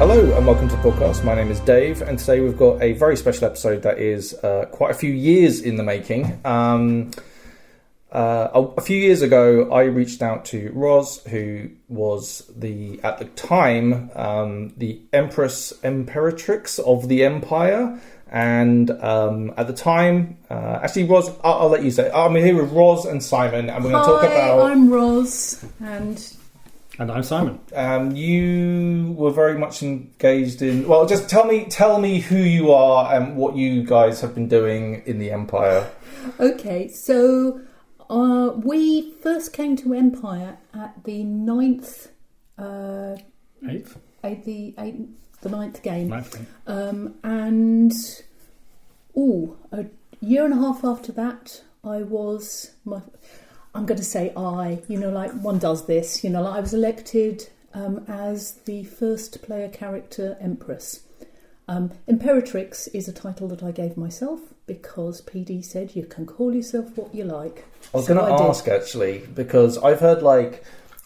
Hello and welcome to the podcast. My name is Dave, and today we've got a very special episode that is quite a few years in the making. A few years ago, I reached out to Roz, who was at the time, the Imperatrix of the Empire. And at the time, actually, Roz, I'll let you say. I'm here with Roz and Simon, and we're going to talk about. Hi, I'm Roz, And I'm Simon. You were very much engaged in. Well, just tell me who you are and what you guys have been doing in the Empire. Okay, so we first came to Empire at the ninth, Eighth? The ninth game. And a year and a half after that, I'm going to say like one does this, like I was elected as the first player character Empress. Imperatrix is a title that I gave myself because PD said you can call yourself what you like. I was going to ask actually, because I've heard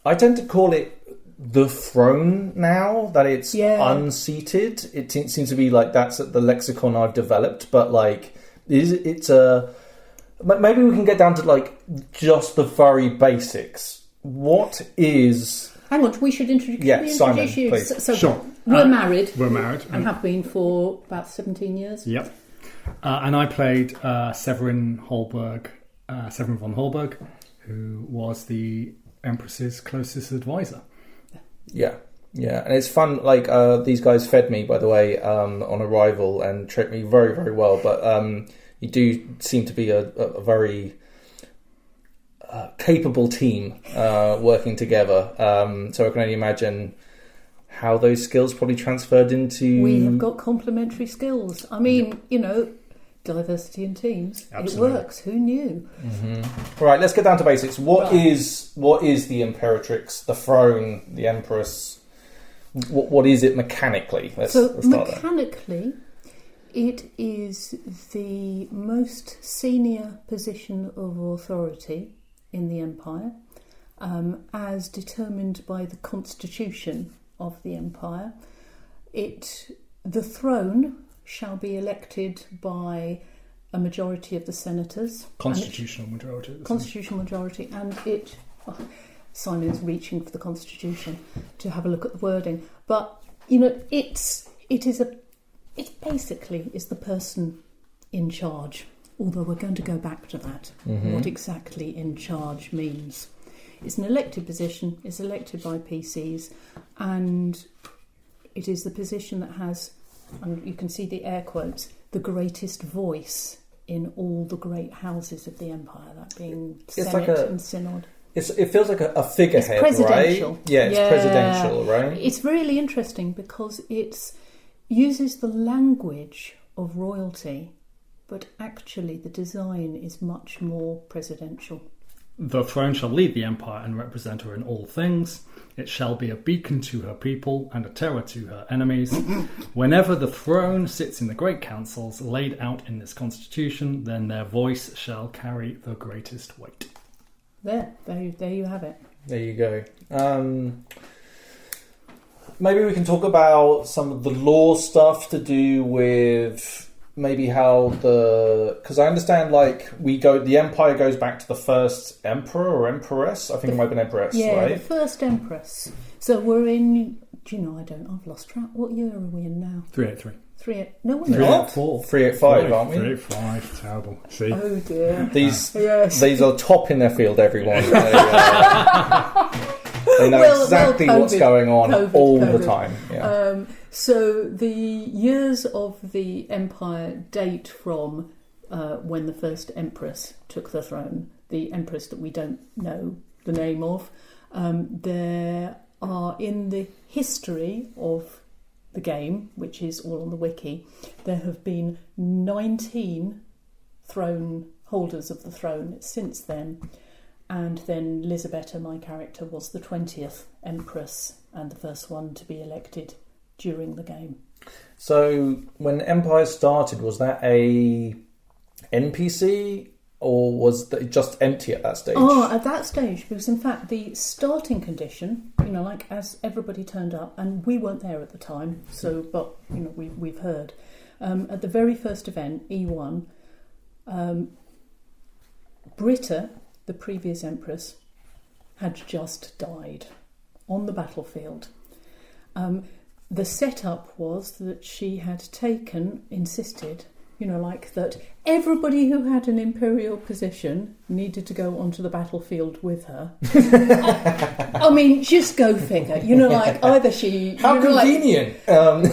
I tend to call it the throne now that it's unseated. It seems to be that's the lexicon I've developed, but maybe we can get down to just the very basics. What is? Hang on, we should introduce Simon, you. please. So sure. We're married. We're married. And have been for about 17 years. Yep. And I played Severin von Holberg, who was the Empress's closest advisor. Yeah, and it's fun. These guys fed me, by the way, on arrival and treated me very, very well. But you do seem to be a very capable team working together. So I can only imagine how those skills probably transferred into. We have got complementary skills. I mean, diversity in teams. Absolutely. It works. Who knew? Mm-hmm. All right, let's get down to basics. What is the Imperatrix, the throne, the Empress? What is it mechanically? Let's start mechanically, it is the most senior position of authority in the Empire, as determined by the Constitution of the Empire. The throne shall be elected by a majority of the senators. Constitutional majority. And Simon's reaching for the Constitution to have a look at the wording. But, it basically is the person in charge. Although we're going to go back to that, what exactly in charge means. It's an elected position, it's elected by PCs, and it is the position that has, and you can see the air quotes, the greatest voice in all the great houses of the Empire, that being Senate and Synod. It feels like a figurehead, it's presidential. Right? Yeah, it's presidential, right? It's really interesting because it uses the language of royalty, but actually the design is much more presidential. The throne shall lead the Empire and represent her in all things. It shall be a beacon to her people and a terror to her enemies. Whenever the throne sits in the great councils laid out in this constitution, then their voice shall carry the greatest weight. There you have it. There you go. Maybe we can talk about some of the lore stuff to do with maybe how because I understand the Empire goes back to the first Emperor or Empress. I think it might have been Empress, right? The first Empress. So we're in. Do you know? I've lost track. What year are we in now? 383. No, we're not. 385, aren't we? 385. Terrible. See. Oh dear. These are top in their field. Everyone. They know exactly what's going on all the time. Yeah. So the years of the Empire date from when the first Empress took the throne, the Empress that we don't know the name of. There are, in the history of the game, which is all on the wiki, there have been 19 throne holders of the throne since then. And then Lisabetta, my character, was the 20th Empress and the first one to be elected during the game. So when Empire started, was that a NPC or was it just empty at that stage? Oh, at that stage, because in fact the starting condition, like as everybody turned up, and we weren't there at the time, so but we've heard at the very first event, E1, Britta, the previous Empress, had just died on the battlefield. The setup was that she had insisted, that everybody who had an imperial position needed to go onto the battlefield with her. I mean, just go figure. Either she... How convenient! Well,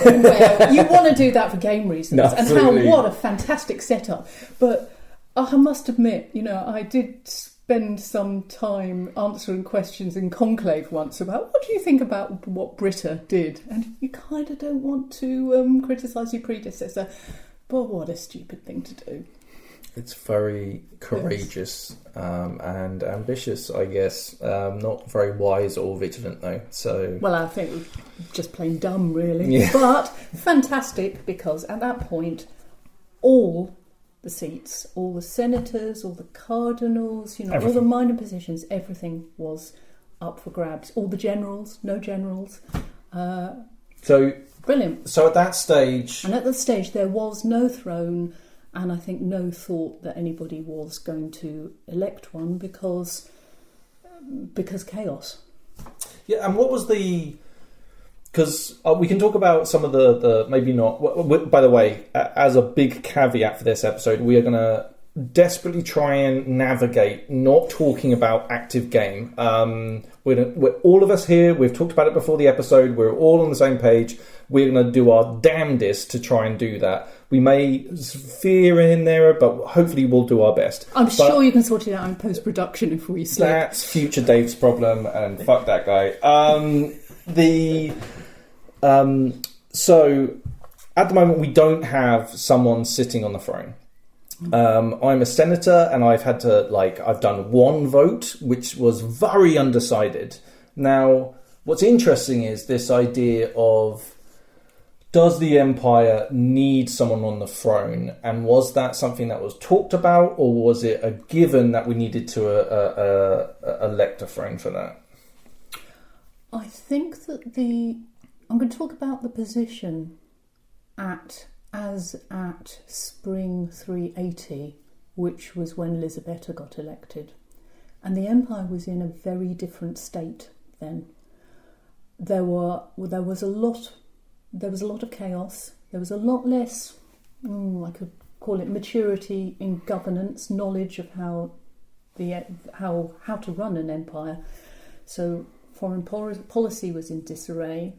you want to do that for game reasons. No, and what a fantastic setup. But I must admit, I did spend some time answering questions in Conclave once about what do you think about what Britta did? And you kind of don't want to criticise your predecessor. But what a stupid thing to do. It's very courageous and ambitious, I guess. Not very wise or vigilant, though. So, well, I think it was just plain dumb, really. Yeah. But fantastic, because at that point, all the seats, all the senators, all the cardinals, all the minor positions, everything was up for grabs. All the generals, no generals. So... Brilliant. So at that stage... And at that stage there was no throne, and I think no thought that anybody was going to elect one because chaos. Yeah, and what was the... Because we can talk about some of the maybe not... By the way, as a big caveat for this episode, we are going to desperately try and navigate not talking about active game. We're all of us here, we've talked about it before the episode, we're all on the same page. We're going to do our damnedest to try and do that. We may veer in there, but hopefully we'll do our best. I'm sure you can sort it out in post-production if we slip. That's future Dave's problem, and fuck that guy. So, at the moment, we don't have someone sitting on the throne. I'm a senator, and I've done one vote, which was very undecided. Now, what's interesting is this idea of, does the Empire need someone on the throne? And was that something that was talked about, or was it a given that we needed to elect a throne for that? I think that I'm going to talk about the position at Spring 380, which was when Lisabetta got elected. And the Empire was in a very different state then. There was a lot of chaos. There was a lot less, I could call it maturity in governance, knowledge of how to run an empire. So foreign policy was in disarray.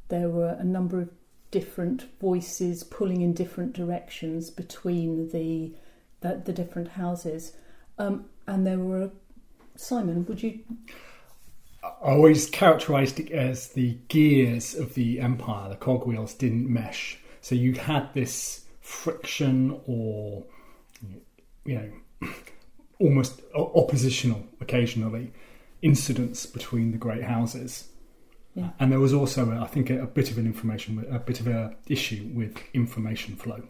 There were a number of different voices pulling in different directions between the different houses, and there were. Simon, would you? I always characterised it as the gears of the empire, the cogwheels, didn't mesh. So you had this friction or, almost oppositional, occasionally, incidents between the great houses. Yeah. And there was also, I think, a bit of an issue with information flow.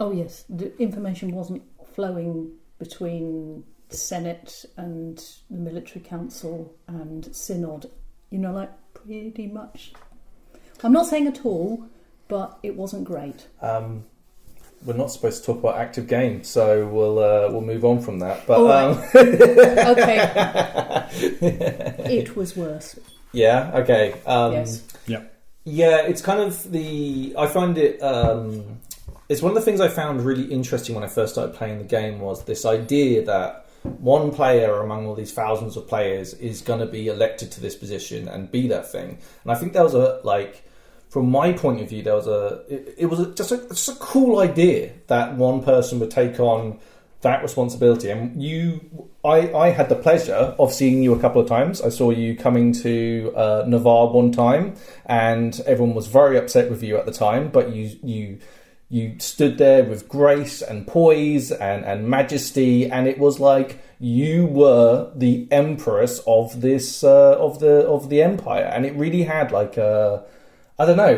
Oh yes, the information wasn't flowing between the Senate and the Military Council and Synod. Pretty much. I'm not saying at all, but it wasn't great. We're not supposed to talk about active game, so we'll move on from that. But right. Okay, it was worse. Yeah. Okay. Yes. Yeah. Yeah. It's kind of I find it. It's one of the things I found really interesting when I first started playing the game was this idea that one player among all these thousands of players is going to be elected to this position and be that thing. And I think there was from my point of view, there was it was just a cool idea that one person would take on that responsibility. And I had the pleasure of seeing you a couple of times. I saw you coming to Navarre one time, and everyone was very upset with you at the time, but you stood there with grace and poise and majesty, and it was like you were the empress of this of the empire, and it really had I don't know.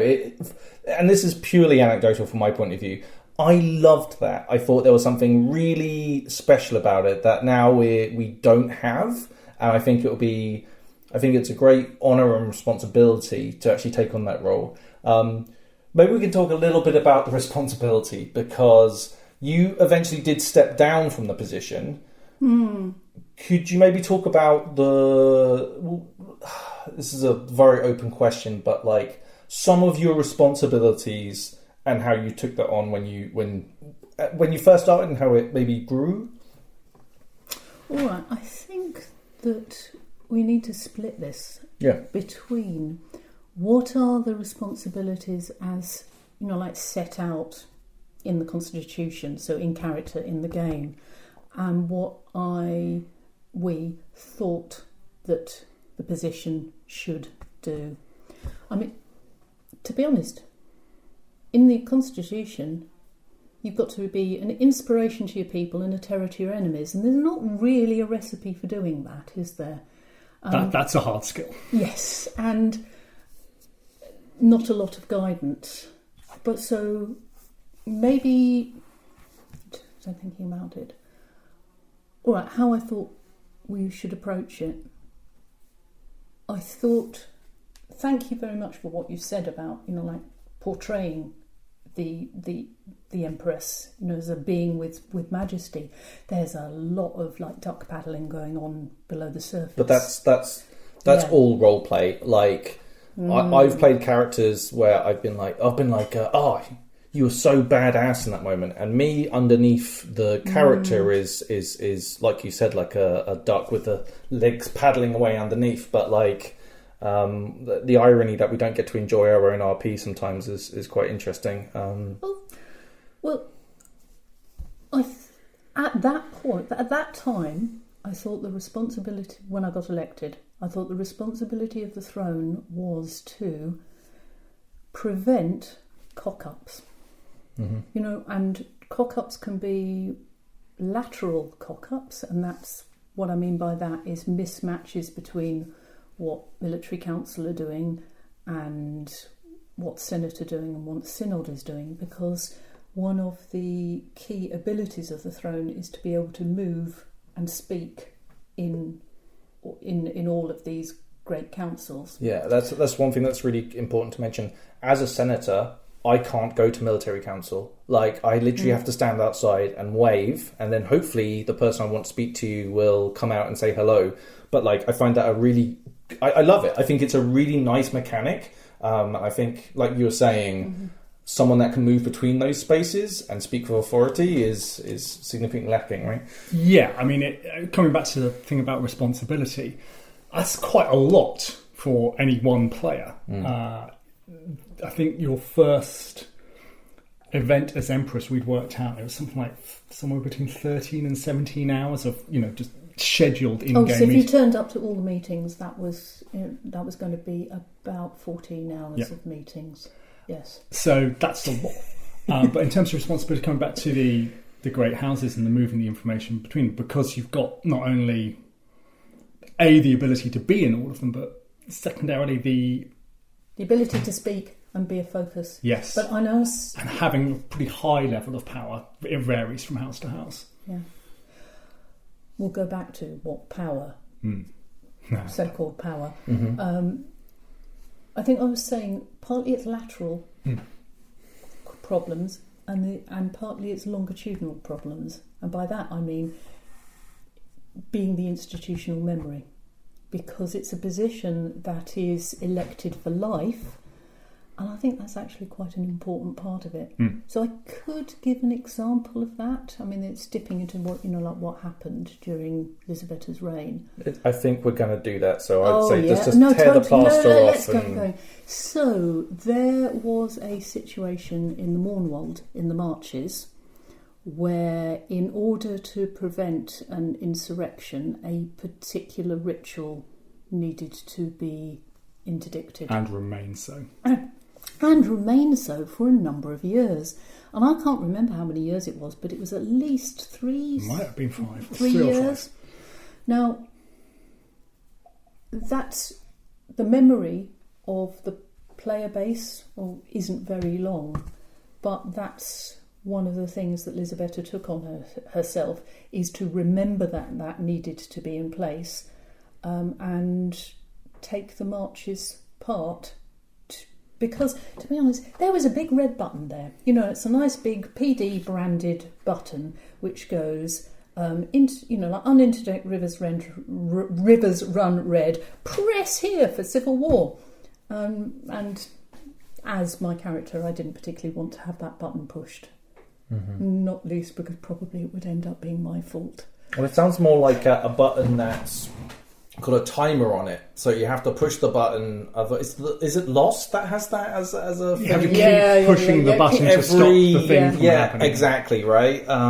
And this is purely anecdotal from my point of view. I loved that. I thought there was something really special about it that now we don't have, and I think it's a great honour and responsibility to actually take on that role. Maybe we can talk a little bit about the responsibility, because you eventually did step down from the position. Could you maybe talk about this is a very open question, but like some of your responsibilities and how you took that on when you first started and how it maybe grew? All right, I think that we need to split this between what are the responsibilities as, like set out in the Constitution, so in character in the game, and what we thought that the position should do. I mean, to be honest, in the Constitution, you've got to be an inspiration to your people and a terror to your enemies, and there's not really a recipe for doing that, is there? That's a hard skill. Yes, and not a lot of guidance. But so maybe, I'm thinking about it. All right, how I thought we should approach it. I thought, thank you very much for what you said about, like portraying the Empress, as a being with majesty. There's a lot of like duck paddling going on below the surface. But that's all role play. Like I've played characters where I've been like, you were so badass in that moment, and me underneath the character is like you said, like a duck with the legs paddling away underneath. But like the irony that we don't get to enjoy our own RP sometimes is quite interesting. At that time, I thought the responsibility, when I got elected, I thought the responsibility of the throne was to prevent cock-ups. And cock-ups can be lateral cock-ups, and that's what I mean by that is mismatches between what military council are doing and what Senate are doing and what Synod is doing, because one of the key abilities of the throne is to be able to move and speak in all of these great councils. Yeah, that's one thing that's really important to mention. As a senator, I can't go to military council. Like, I literally have to stand outside and wave, and then hopefully the person I want to speak to will come out and say hello. But like, I find that I love it. I think it's a really nice mechanic. I think, like you were saying, someone that can move between those spaces and speak with authority is significantly lacking, right? Yeah, I mean, coming back to the thing about responsibility, that's quite a lot for any one player. I think your first event as Empress, we'd worked out, it was something like somewhere between 13 and 17 hours of, just scheduled in-game so if you turned up to all the meetings, that was going to be about 14 hours of meetings. Yes. So that's a lot. But in terms of responsibility, coming back to the great houses and the moving the information between them, because you've got not only the ability to be in all of them, but secondarily the ability to speak and be a focus. Yes. But I know... And having a pretty high level of power. It varies from house to house. Yeah. We'll go back to what power, so-called power. I think I was saying partly it's lateral problems and partly it's longitudinal problems. And by that I mean being the institutional memory, because it's a position that is elected for life, and I think that's actually quite an important part of it. So I could give an example of that. I mean, it's dipping into what like what happened during Lisabetta's reign. I think we're going to do that. So I'd say just tear the plaster off. Let's go. So there was a situation in the Mornwald, in the Marches, where in order to prevent an insurrection, a particular ritual needed to be interdicted. And remain so. And remain so for a number of years. And I can't remember how many years it was, but it was at least 3... Might have been 5. 3 years. Now, that's the memory of the player base isn't very long, but that's one of the things that Lisabetta took on herself is to remember that needed to be in place, and take the marches part. Because, to be honest, there was a big red button there. You know, it's a nice big PD branded button which goes into, you know, like uninterdict rivers run red. Press here for civil war. And as my character, I didn't particularly want to have that button pushed. Mm-hmm. Not least because probably it would end up being my fault. Well, it sounds more like a button that's got a timer on it, so you have to push the button. Is it Lost that has that as a thing? You have to keep pushing the button to stop the thing from happening. Exactly, right. How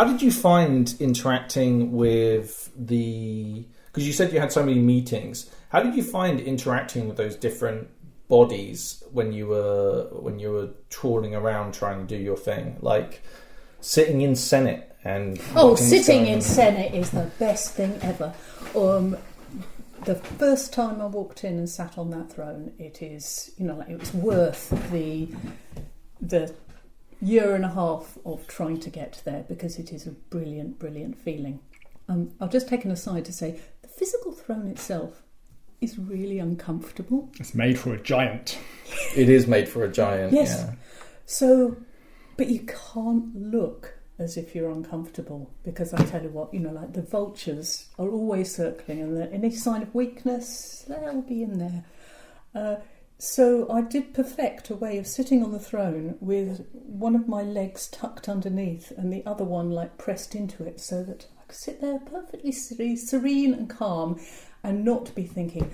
did you find interacting with because you said you had so many meetings, how did you find interacting with those different bodies when you were trawling around trying to do your thing, like sitting in Senate? And sitting in Senate is the best thing ever. The first time I walked in and sat on that throne, it was worth the year and a half of trying to get there, because it is a brilliant, brilliant feeling. I'll just take an aside to say the physical throne itself is really uncomfortable. It's made for a giant. It is made for a giant. Yes. Yeah. So, but you can't look as if you're uncomfortable, because I tell you what, you know, like the vultures are always circling, and any sign of weakness, they'll be in there. So I did perfect a way of sitting on the throne with one of my legs tucked underneath and the other one like pressed into it, so that I could sit there perfectly serene and calm and not be thinking,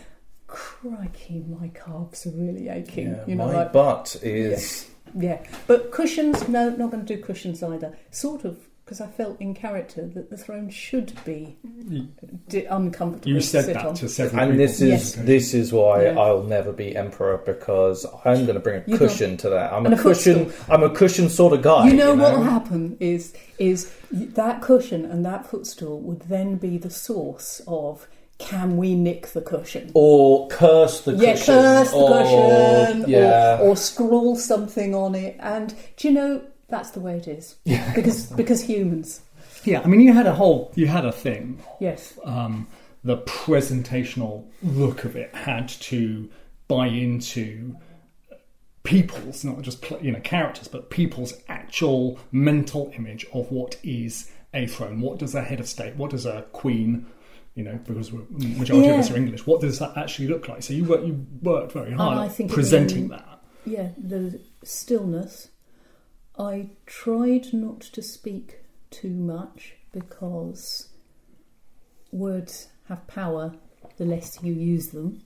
crikey, my calves are really aching. Yeah, you know, my butt is... Yeah, but cushions, no, not going to do cushions either. Sort of, because I felt in character that the throne should be uncomfortable. You said to sit that on. to several and people. This is why I'll never be emperor, because I'm going to bring a cushion to that. I'm a cushion sort of guy. You know what will happen is that cushion and that footstool would then be the source of, can we nick the cushion? Or curse the cushion. Yeah, curse the cushion. Yeah. Or scrawl something on it. And do you know, that's the way it is. Yeah. Because humans. Yeah, I mean, you had a thing. Yes. The presentational look of it had to buy into people's, not just characters, but people's actual mental image of what is a throne. What does a head of state, what does a queen, because majority of us are English, what does that actually look like? So you worked very hard at presenting that. Yeah, the stillness. I tried not to speak too much, because words have power the less you use them.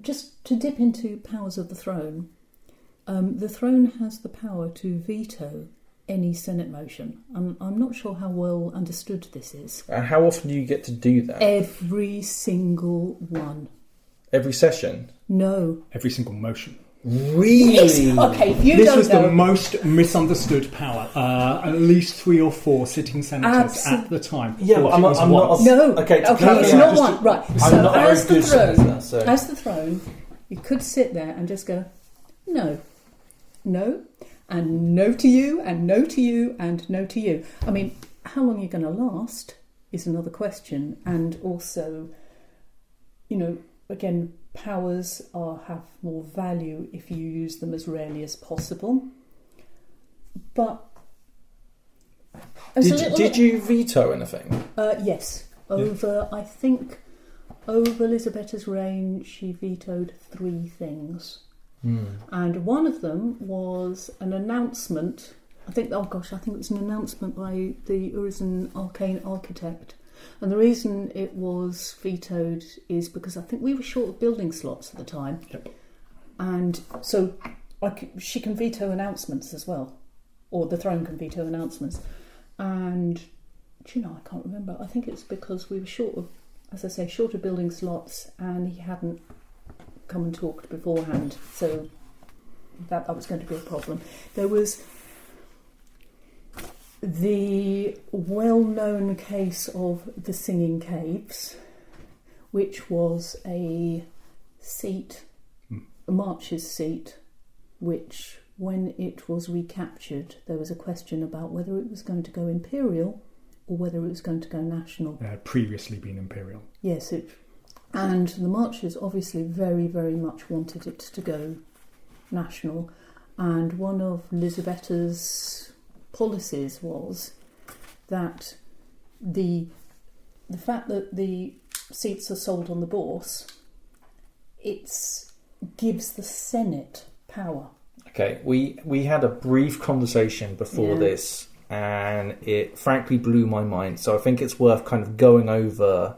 Just to dip into powers of the throne. The throne has the power to veto any Senate motion. I'm not sure how well understood this is. How often do you get to do that? Every single one. Every session? No. Every single motion. Really? Yes. Okay, if you this don't was know... the most misunderstood power. At least 3 or 4 sitting senators at the time. Yeah, but I'm not... No. Okay, it's not one. Right. I'm not as very the good throne, at that, so. As the throne, you could sit there and just go, no, and no to you, and no to you, and no to you. I mean, how long you're going to last is another question. And also, again, powers have more value if you use them as rarely as possible. But did you veto anything? Yes. I think over Lisabetta's reign, she vetoed 3 things. And one of them was an announcement. I think it was an announcement by the Urizen Arcane Architect. And the reason it was vetoed is because I think we were short of building slots at the time. Yep. And so she can veto announcements as well. Or the throne can veto announcements. And, I can't remember. I think it's because we were short of building slots, and he hadn't come and talked beforehand. So that was going to be a problem. There was the well-known case of the Singing Caves, which was a seat a March's seat, which, when it was recaptured, there was a question about whether it was going to go imperial or whether it was going to go national. It had previously been imperial. Yes, and the Marches obviously very, very much wanted it to go national. And one of Lisabetta's policies was that the fact that the seats are sold on the bourse, it gives the Senate power. Okay, we had a brief conversation before this, and it frankly blew my mind. So I think it's worth kind of going over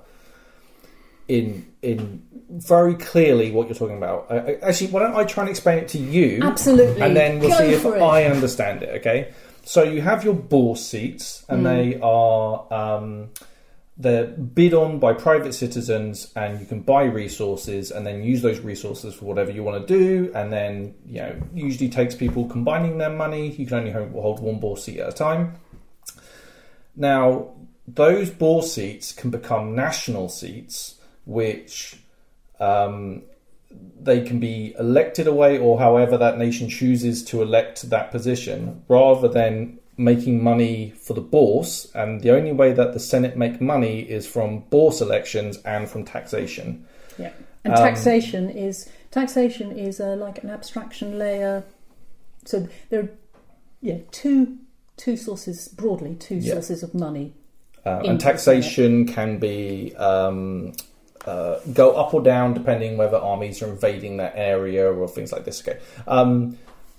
in very clearly what you're talking about. Actually, why don't I try and explain it to you? Absolutely. And then we'll Go see if for it. I understand it, okay? So you have your bourse seats, and they are... they're bid on by private citizens, and you can buy resources and then use those resources for whatever you want to do. And then, usually takes people combining their money. You can only hold one bourse seat at a time. Now, those bourse seats can become national seats, which they can be elected away, or however that nation chooses to elect that position, rather than making money for the bourse. And the only way that the Senate make money is from bourse elections and from taxation. Yeah, and taxation is like an abstraction layer. So there are two sources, broadly sources of money. And taxation can be go up or down depending whether armies are invading that area or things like this. Okay,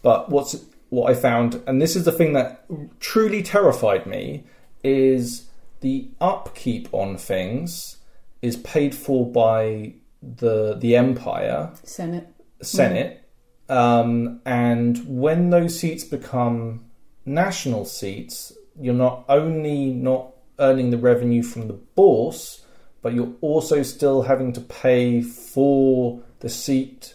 but what I found, and this is the thing that truly terrified me, is the upkeep on things is paid for by the Empire Senate. And when those seats become national seats, you're not only not earning the revenue from the bourse, but you're also still having to pay for the seat,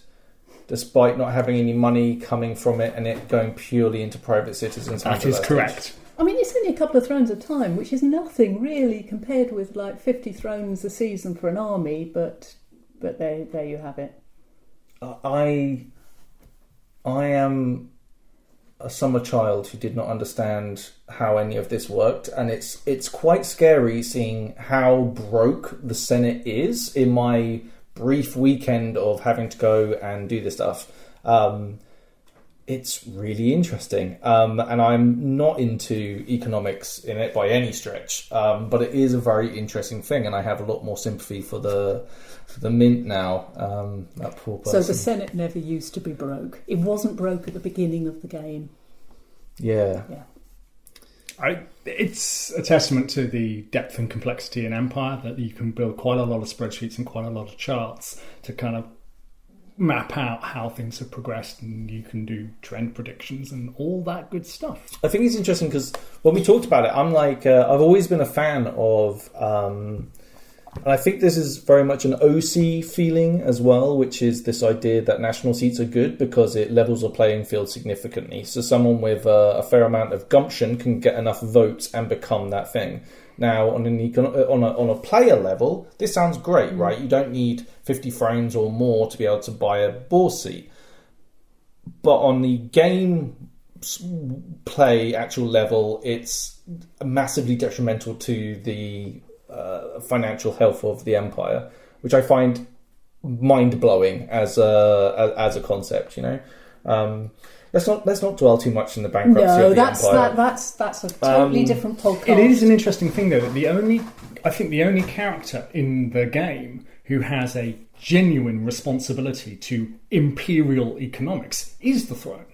despite not having any money coming from it and it going purely into private citizens' hands. That is correct. I mean, it's only a couple of thrones a time, which is nothing really compared with like 50 thrones a season for an army, but there you have it. I am a summer child who did not understand how any of this worked, and it's quite scary seeing how broke the Senate is in my brief weekend of having to go and do this stuff. It's really interesting, and I'm not into economics in it by any stretch, but it is a very interesting thing, and I have a lot more sympathy for the mint now. That poor person. So the Senate never used to be broke. It wasn't broke at the beginning of the game. Yeah. It's a testament to the depth and complexity in Empire that you can build quite a lot of spreadsheets and quite a lot of charts to kind of map out how things have progressed, and you can do trend predictions and all that good stuff. I think it's interesting because when we talked about it, I'm like, I've always been a fan of, and I think this is very much an OC feeling as well, which is this idea that national seats are good because it levels the playing field significantly. So someone with a fair amount of gumption can get enough votes and become that thing. Now, on a player level, this sounds great, right? You don't need 50 thrones or more to be able to buy a bourse seat. But on the game play actual level, it's massively detrimental to the financial health of the Empire, which I find mind-blowing as a concept, Let's not dwell too much in the bankruptcy of the Empire. That's a totally different podcast. It is an interesting thing, though, that the only character in the game who has a genuine responsibility to imperial economics is the throne.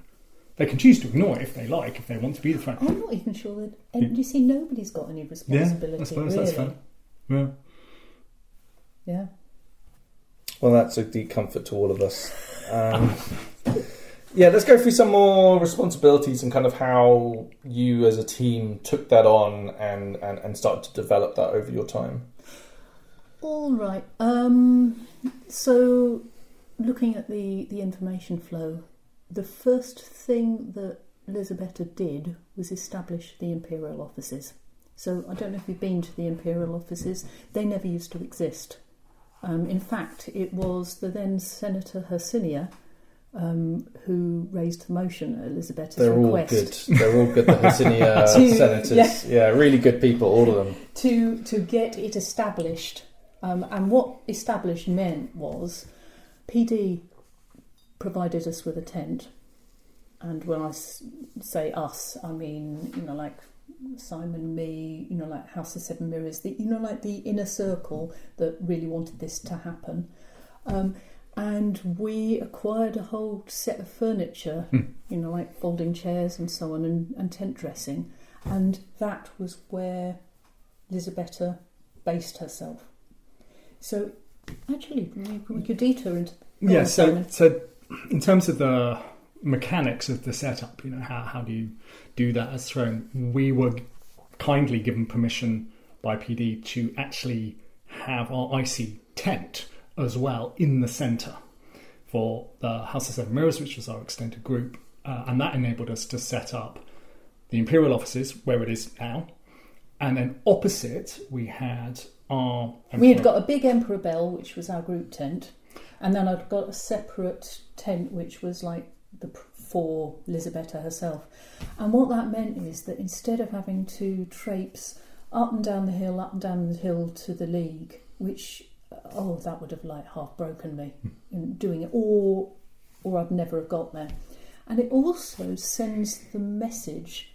They can choose to ignore it if they like, if they want to be the throne. I'm not even sure that... You see, nobody's got any responsibility, I suppose really. that's fair. Yeah. Yeah. Well, that's a deep comfort to all of us. Yeah, let's go through some more responsibilities and kind of how you as a team took that on and started to develop that over your time. All right. So, looking at the information flow, the first thing that Lisabetta did was establish the Imperial offices. So, I don't know if you've been to the Imperial offices. They never used to exist. In fact, it was the then Senator Hercinia who raised the motion at Lisabetta's They're request. all good. They're all good. The Hercynia senators, really good people, all of them. To get it established, and what established meant was PD provided us with a tent, and when I say us, I mean like Simon, me, like House of Seven Mirrors, the inner circle that really wanted this to happen. And we acquired a whole set of furniture, like folding chairs and so on, and tent dressing. And that was where Lisabetta based herself. So, actually, we could detour into... So in terms of the mechanics of the setup, how do you do that as Throne? We were kindly given permission by PD to actually have our icy tent as well in the centre for the House of Seven Mirrors, which was our extended group, and that enabled us to set up the Imperial offices where it is now, and then opposite we had our we had got a big Emperor Bell, which was our group tent, and then I'd got a separate tent which was like for Lisabetta herself. And what that meant is that instead of having to traipse up and down the hill to the League, which that would have half broken me in doing it, or I'd never have got there. And it also sends the message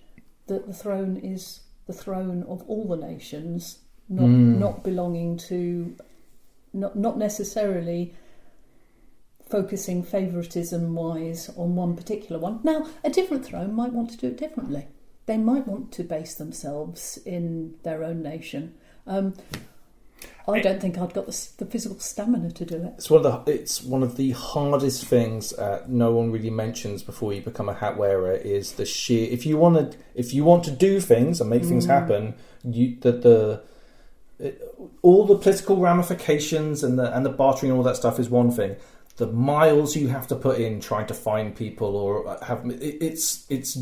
that the throne is the throne of all the nations, not belonging to, not necessarily focusing favouritism-wise on one particular one. Now, a different throne might want to do it differently. They might want to base themselves in their own nation. I don't think I'd got the physical stamina to do it. It's one of the hardest things no one really mentions before you become a hat wearer is the sheer. If you want to do things and make things happen, all the political ramifications and the bartering and all that stuff is one thing. The miles you have to put in trying to find people or have it's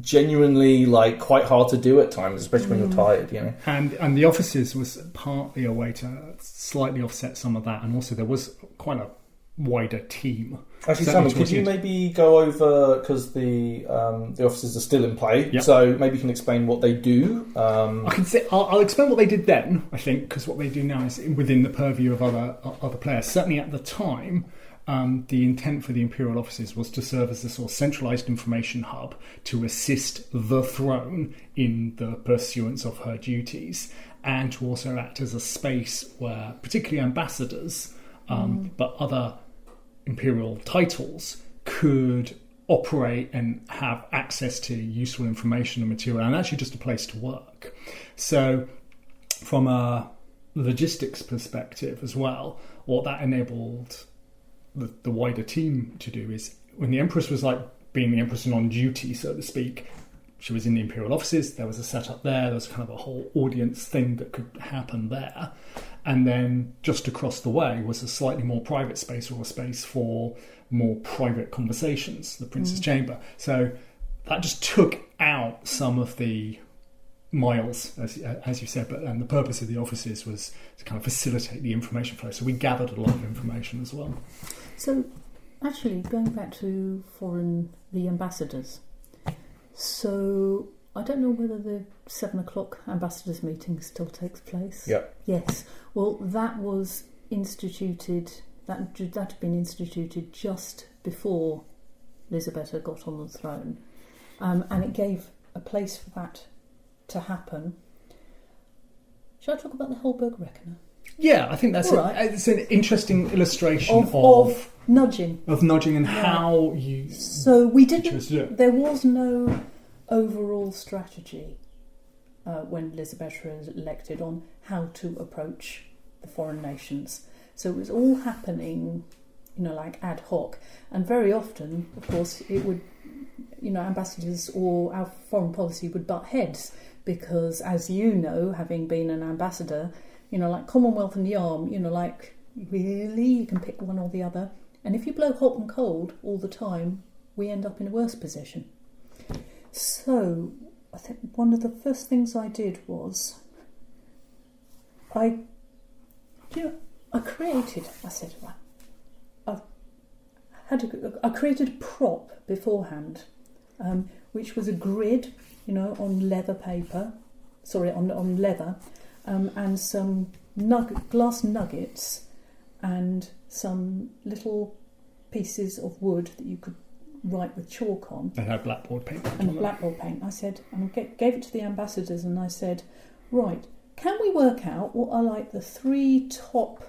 genuinely quite hard to do at times, especially when you're tired, And the offices was partly a way to slightly offset some of that, and also there was quite a wider team. Actually, Simon, could you maybe go over, because the offices are still in play, so maybe you can explain what they do. I'll explain what they did then, I think, because what they do now is within the purview of other players. Certainly at the time, the intent for the Imperial offices was to serve as a sort of centralised information hub to assist the throne in the pursuance of her duties, and to also act as a space where particularly ambassadors, but other Imperial titles could operate and have access to useful information and material, and actually just a place to work. So from a logistics perspective as well, what that enabled the wider team to do is, when the Empress was being the Empress and on duty, so to speak, she was in the Imperial offices, there was a setup there was kind of a whole audience thing that could happen there. And then just across the way was a slightly more private space, or a space for more private conversations, the Prince's Chamber. So that just took out some of the miles, as you said, and the purpose of the offices was to kind of facilitate the information flow. So we gathered a lot of information as well. So actually, going back to the ambassadors, so I don't know whether the 7 o'clock ambassadors meeting still takes place. Yeah. Yes. Well, that was instituted. That had been instituted just before Lisabetta got on the throne, and it gave a place for that to happen. Shall I talk about the Holberg Reckoner? Yeah, I think that's it's an interesting illustration of nudging. Of nudging and how you... So we didn't... There was no overall strategy when Lisabetta was elected on how to approach the foreign nations. So it was all happening, ad hoc. And very often, of course, it would... ambassadors or our foreign policy would butt heads because, as you know, having been an ambassador, Commonwealth and Yarm, really, you can pick one or the other. And if you blow hot and cold all the time, we end up in a worse position. So I think one of the first things I did was I said, I created a prop beforehand, which was a grid, on leather paper. Sorry, on leather, and some glass nuggets, and some little pieces of wood that you could write with chalk on. They had blackboard paint. And blackboard paint. I said, and gave it to the ambassadors, and I said, right, can we work out what are like the 3 top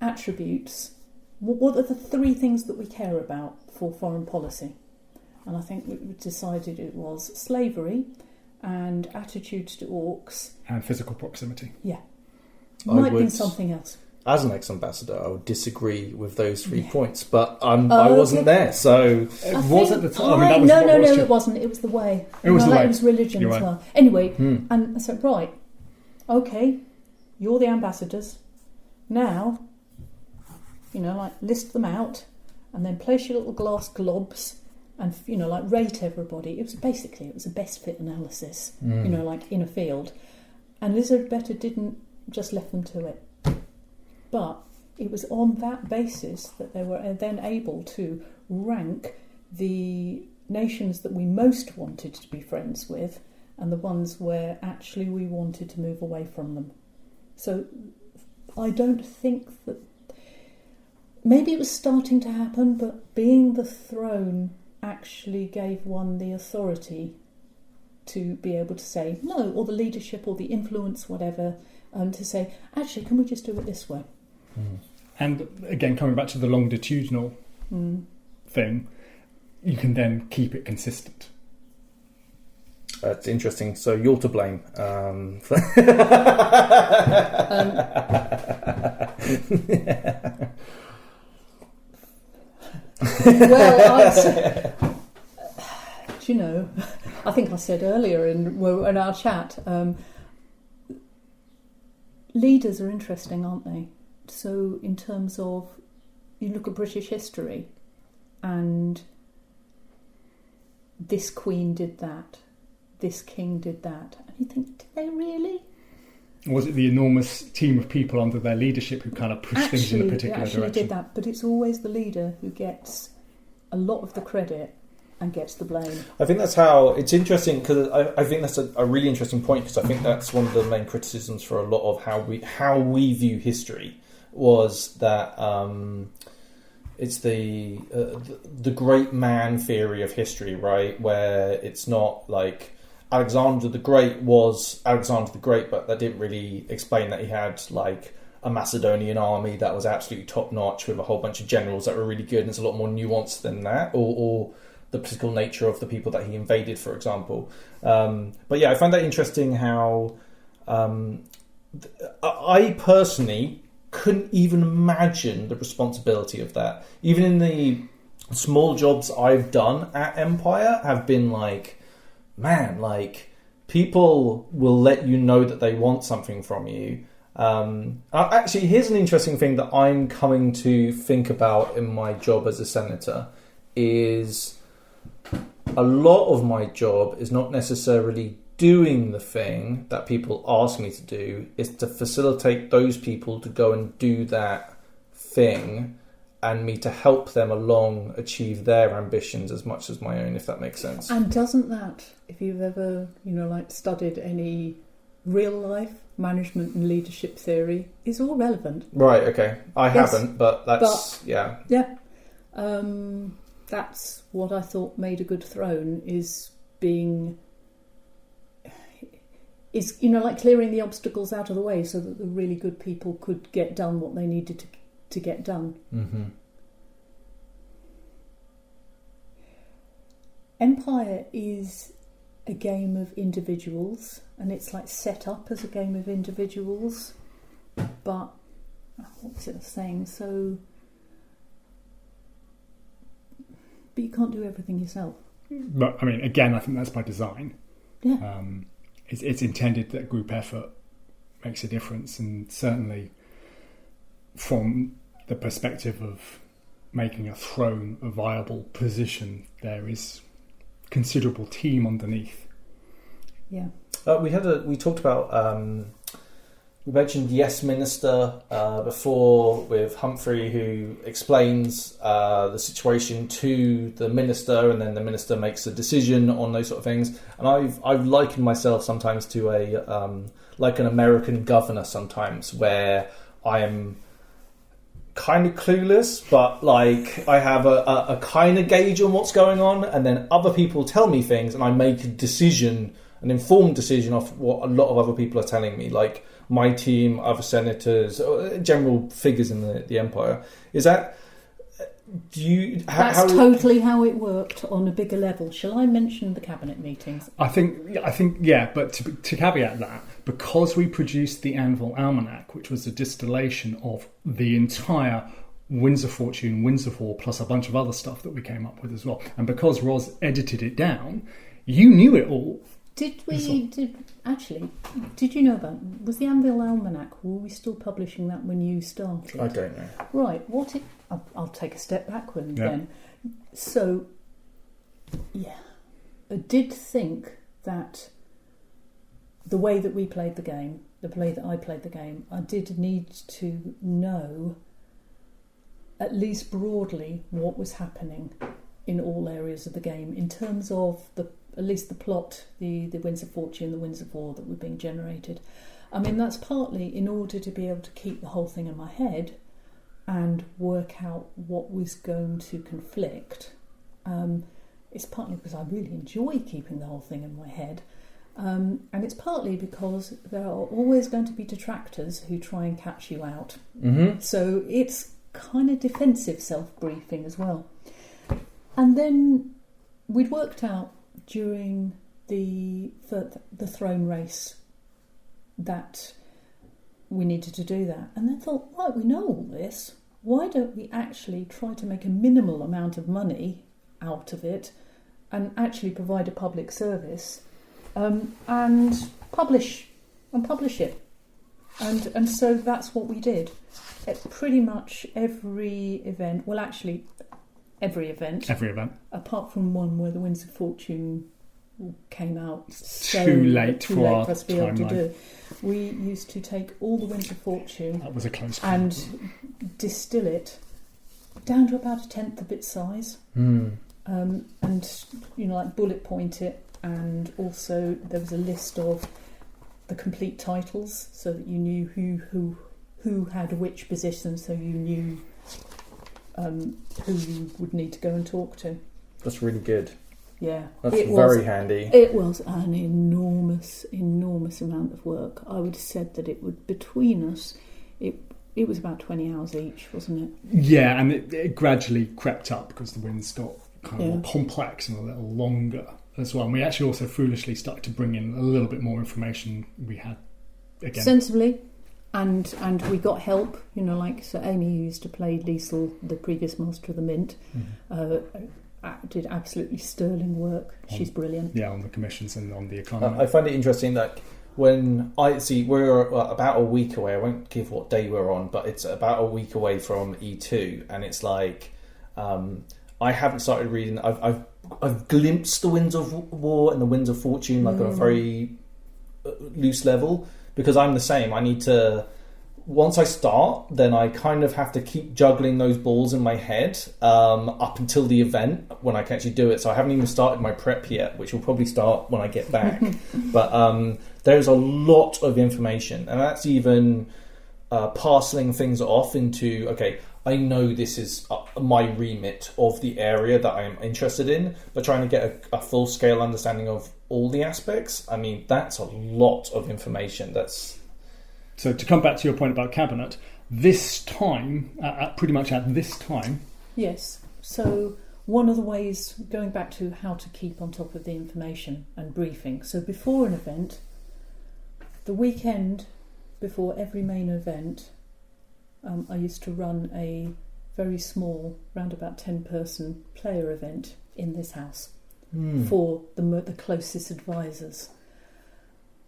attributes? What are the 3 things that we care about for foreign policy? And I think we decided it was slavery and attitudes to orcs. And physical proximity. Yeah. Might be something else. As an ex-ambassador, I would disagree with those 3 points, but I wasn't there, so... It was at the time. I mean, that was no, it wasn't. It was the way. It was the way. It was religion as well. Anyway, and I said, right, okay, you're the ambassadors. Now, list them out, and then place your little glass globs, and rate everybody. It was a best fit analysis, in a field. And Lisabetta didn't just left them to it, but it was on that basis that they were then able to rank the nations that we most wanted to be friends with, and the ones where actually we wanted to move away from them. So I don't think that... Maybe it was starting to happen, but being the throne actually gave one the authority to be able to say no, or the leadership or the influence, whatever, to say, actually, can we just do it this way? And again, coming back to the longitudinal thing, you can then keep it consistent. That's interesting. So you're to blame. I think I said earlier in our chat, leaders are interesting, aren't they? So in terms of, you look at British history, and this queen did that, this king did that, and you think, did they really? Was it the enormous team of people under their leadership who kind of pushed things in a particular direction? Did that, but it's always the leader who gets a lot of the credit and gets the blame. I think that's how it's interesting, because I think that's a really interesting point, because I think that's one of the main criticisms for a lot of how we view history, was that it's the great man theory of history, right? Where it's not like Alexander the Great was Alexander the Great, but that didn't really explain that he had like a Macedonian army that was absolutely top notch with a whole bunch of generals that were really good, and it's a lot more nuanced than that, or the political nature of the people that he invaded, for example. But yeah, I find that interesting how I personally couldn't even imagine the responsibility of that. Even in the small jobs I've done at Empire have been like, man, like people will let you know that they want something from you. Actually, here's an interesting thing that I'm coming to think about in my job as a senator is a lot of my job is not necessarily doing the thing that people ask me to do, is to facilitate those people to go and do that thing, and me to help them along achieve their ambitions as much as my own, if that makes sense. And doesn't that, if you've ever, studied any real life management and leadership theory, is all relevant. Right, okay. I haven't, but that's, yeah. Yeah. That's what I thought made a good throne, is clearing the obstacles out of the way so that the really good people could get done what they needed to get done. Mm-hmm. Empire is a game of individuals, and it's like set up as a game of individuals, but what was it saying? But you can't do everything yourself. But I mean, again, I think that's by design. Yeah. It's intended that group effort makes a difference, and certainly from the perspective of making a throne a viable position, there is considerable team underneath. Yeah. We talked about We mentioned Yes Minister before with Humphrey, who explains the situation to the minister, and then the minister makes a decision on those sort of things. And I've likened myself sometimes to a like an American governor sometimes, where I am kind of clueless, but like I have a kind of gauge on what's going on, and then other people tell me things, and I make a decision, an informed decision off what a lot of other people are telling me, like my team, other senators, general figures in the Empire. Is that... That's totally how it worked on a bigger level. Shall I mention the cabinet meetings? I think, yeah. But to caveat that, because we produced the Anvil Almanac, which was a distillation of the entire Winds of Fortune, Winds of War, plus a bunch of other stuff that we came up with as well, and because Roz edited it down, you knew it all. Did you know about... Was the Anvil Almanac, were we still publishing that when you started? I don't know. Right, I'll take a step backward then. So, yeah, I did think that the way that we played the game, the way that I played the game, I did need to know, at least broadly, what was happening in all areas of the game in terms of at least the plot, the Winds of Fortune, the Winds of War that were being generated. I mean, that's partly in order to be able to keep the whole thing in my head and work out what was going to conflict. It's partly because I really enjoy keeping the whole thing in my head. And it's partly because there are always going to be detractors who try and catch you out. Mm-hmm. So it's kind of defensive self-briefing as well. And then we'd worked out during the throne race that we needed to do that. And then thought, right, we know all this. Why don't we actually try to make a minimal amount of money out of it and actually provide a public service and publish it? And so that's what we did. At pretty much every event, well, actually, every event, apart from one where the Winds of Fortune came out too late for us to be able to do. We used to take all the Winds of Fortune, that was a close call, and distill it down to about 1/10 of its size, and like bullet point it, and also there was a list of the complete titles so that you knew who had which position, so you knew who you would need to go and talk to. That's really good. Yeah. That's very handy. It was an enormous amount of work. I would have said that it would, between us, it was about 20 hours each, wasn't it? Yeah, and it gradually crept up because the winds got kind of more complex and a little longer as well. And we actually also foolishly started to bring in a little bit more information we had again. Sensibly. And we got help, like so Amy, who used to play Liesel, the previous Master of the Mint, did absolutely sterling work. She's brilliant. Yeah, on the commissions and on the economy. I find it interesting that when we're about a week away, I won't give what day we're on, but it's about a week away from E2, and it's like I haven't started reading. I've glimpsed the Winds of War and the Winds of Fortune like on a very loose level. Because I'm the same. I need to... Once I start, then I kind of have to keep juggling those balls in my head up until the event when I can actually do it. So I haven't even started my prep yet, which will probably start when I get back. But there's a lot of information. And that's even parceling things off into, okay, I know this is my remit of the area that I'm interested in, but trying to get a full-scale understanding of all the aspects, I mean, that's a lot of information. So to come back to your point about cabinet, this time, pretty much at this time... Yes, so one of the ways, going back to how to keep on top of the information and briefing, so before an event, the weekend before every main event, I used to run a very small, round about 10-person player event in this house for the closest advisors.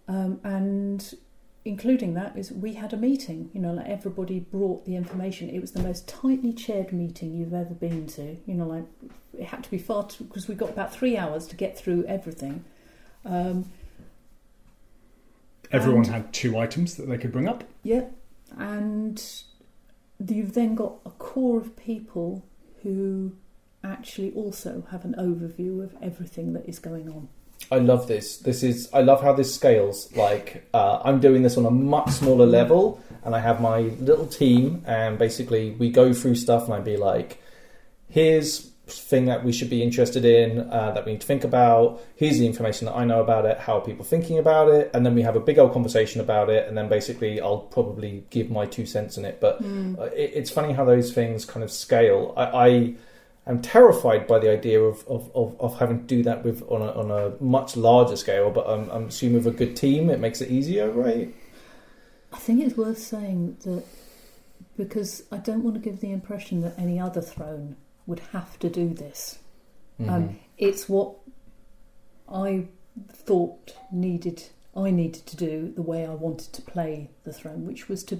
And including that is we had a meeting, like everybody brought the information. It was the most tightly chaired meeting you've ever been to. Like it had to be because we got about 3 hours to get through everything. Everyone had 2 items that they could bring up. Yeah, and you've then got a core of people who actually also have an overview of everything that is going on. I love this. I love how this scales. Like, I'm doing this on a much smaller level, and I have my little team, and basically we go through stuff, and I'd be like, here's thing that we should be interested in, that we need to think about. Here's the information that I know about it. How are people thinking about it? And then we have a big old conversation about it, and then basically I'll probably give my 2 cents in it. But it's funny how those things kind of scale. I'm terrified by the idea of having to do that with on a much larger scale, but I'm assuming with a good team it makes it easier, right? I think it's worth saying that, because I don't want to give the impression that any other throne would have to do this. It's what I thought I needed to do the way I wanted to play the throne, which was to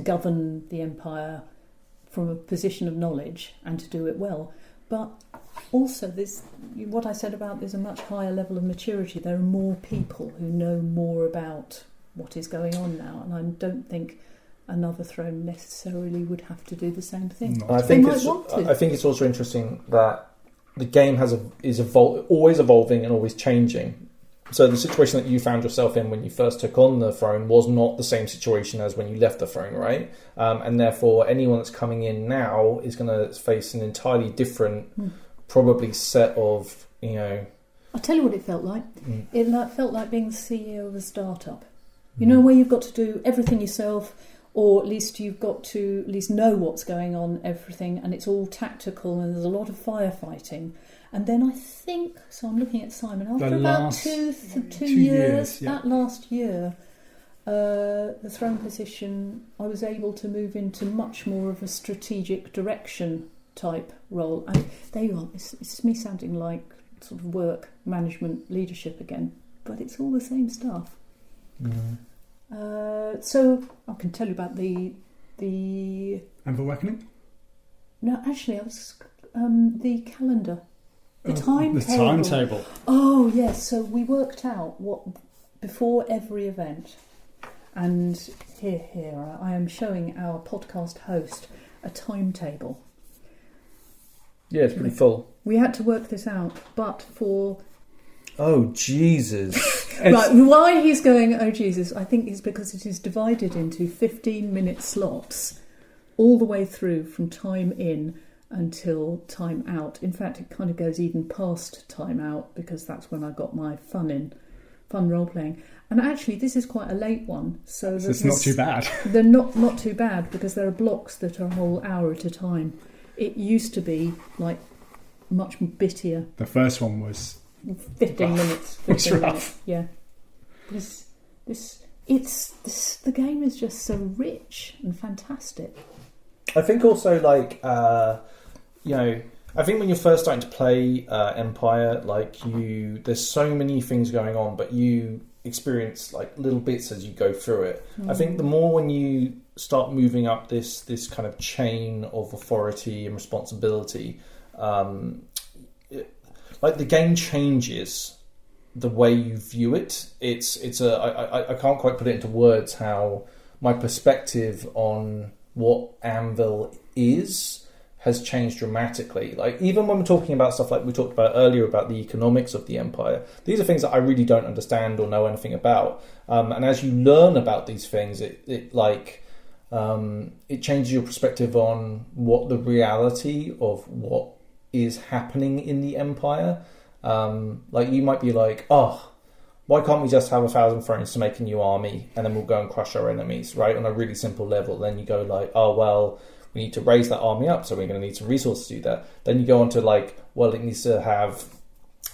govern the Empire from a position of knowledge and to do it well. But also, what I said about there's a much higher level of maturity. There are more people who know more about what is going on now, and I don't think another throne necessarily would have to do the same thing. I think it's also interesting that the game is always evolving and always changing. So the situation that you found yourself in when you first took on the throne was not the same situation as when you left the throne, right? And therefore, anyone that's coming in now is going to face an entirely different, probably set of, I'll tell you what it felt like. It felt like being the CEO of a startup. Where you've got to do everything yourself, or at least you've got to at least know what's going on, everything, and it's all tactical, and there's a lot of firefighting. And then I think, so I'm looking at Simon, after about two years, that last year, the throne position, I was able to move into much more of a strategic direction type role. And there you are, it's me sounding like sort of work, management, leadership again, but it's all the same stuff. So I can tell you about the Anvil Reckoning? No, actually, I was the calendar. The timetable. Oh, yes. So we worked out what before every event, and here I am showing our podcast host a timetable. Yeah, it's pretty full. We had to work this out, but for... Oh, Jesus. Right, why he's going, oh, Jesus, I think it's because it is divided into 15-minute slots all the way through from time in until time out. In fact, it kind of goes even past time out, because that's when I got my fun role playing. And actually, this is quite a late one, so it's not too bad. They're not too bad, because there are blocks that are a whole hour at a time. It used to be like much bittier. The first one was 15 minutes. 15 minutes. Yeah. The game is just so rich and fantastic. I think also, like, I think when you're first starting to play Empire, there's so many things going on, but you experience like little bits as you go through it. I think the more when you start moving up this kind of chain of authority and responsibility, like the game changes the way you view it. I can't quite put it into words how my perspective on what Anvil has changed dramatically. Like, even when we're talking about stuff like we talked about earlier about the economics of the Empire, these are things that I really don't understand or know anything about. And as you learn about these things, it changes your perspective on what the reality of what is happening in the Empire. Like, you might be like, oh, why can't we just have 1,000 thrones to make a new army and then we'll go and crush our enemies, right? On a really simple level. Then you go like, oh, well, we need to raise that army up, so we're going to need some resources to do that. Then you go on to like, well, it needs to have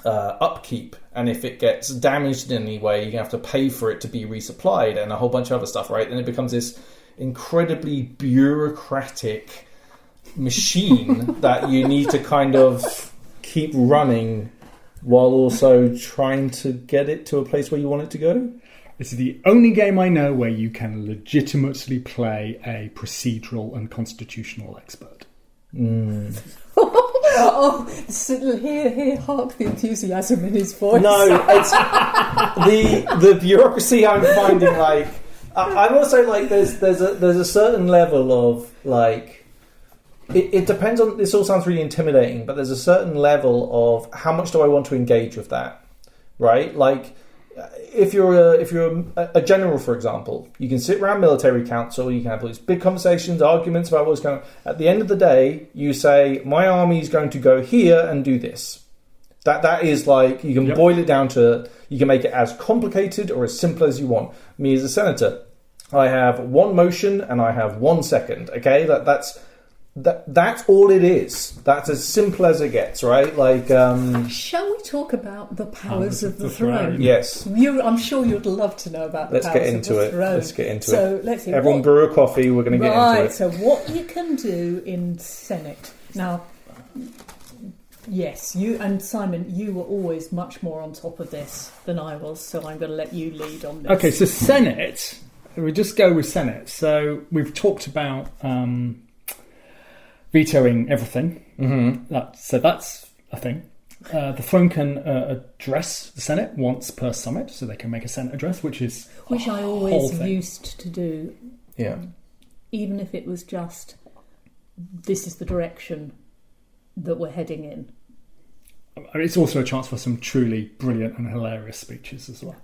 upkeep, and if it gets damaged in any way, you're going to have to pay for it to be resupplied, and a whole bunch of other stuff, right? Then it becomes this incredibly bureaucratic machine that you need to kind of keep running while also trying to get it to a place where you want it to go. This is the only game I know where you can legitimately play a procedural and constitutional expert. Here, hark the enthusiasm in his voice. No, it's the bureaucracy I'm finding. Like, I'm also like, there's a certain level of like, it depends on. This all sounds really intimidating, but there's a certain level of how much do I want to engage with that, right? Like, if you're a general, for example, you can sit around military council, you can have all these big conversations, arguments about what's going on. At the end of the day, you say, my army is going to go here and do this. That is like, you can boil it down to, you can make it as complicated or as simple as you want. Me as a senator, I have one motion and I have 1 second. Okay, that's all it is. That's as simple as it gets, right? Like, shall we talk about the powers of the throne? Yes. I'm sure you'd love to know about the powers of the throne. Let's get into it. So let's see. Everyone brew a coffee. We're going to get into it. So what you can do in Senate now? Yes, you and Simon, you were always much more on top of this than I was. So I'm going to let you lead on this. Okay, so Senate. We just go with Senate. So we've talked about. Vetoing everything. Mm-hmm. So that's a thing. The throne can address the Senate once per summit, so they can make a Senate address, which I always used to do. Yeah. Even if it was just, this is the direction that we're heading in. It's also a chance for some truly brilliant and hilarious speeches as well.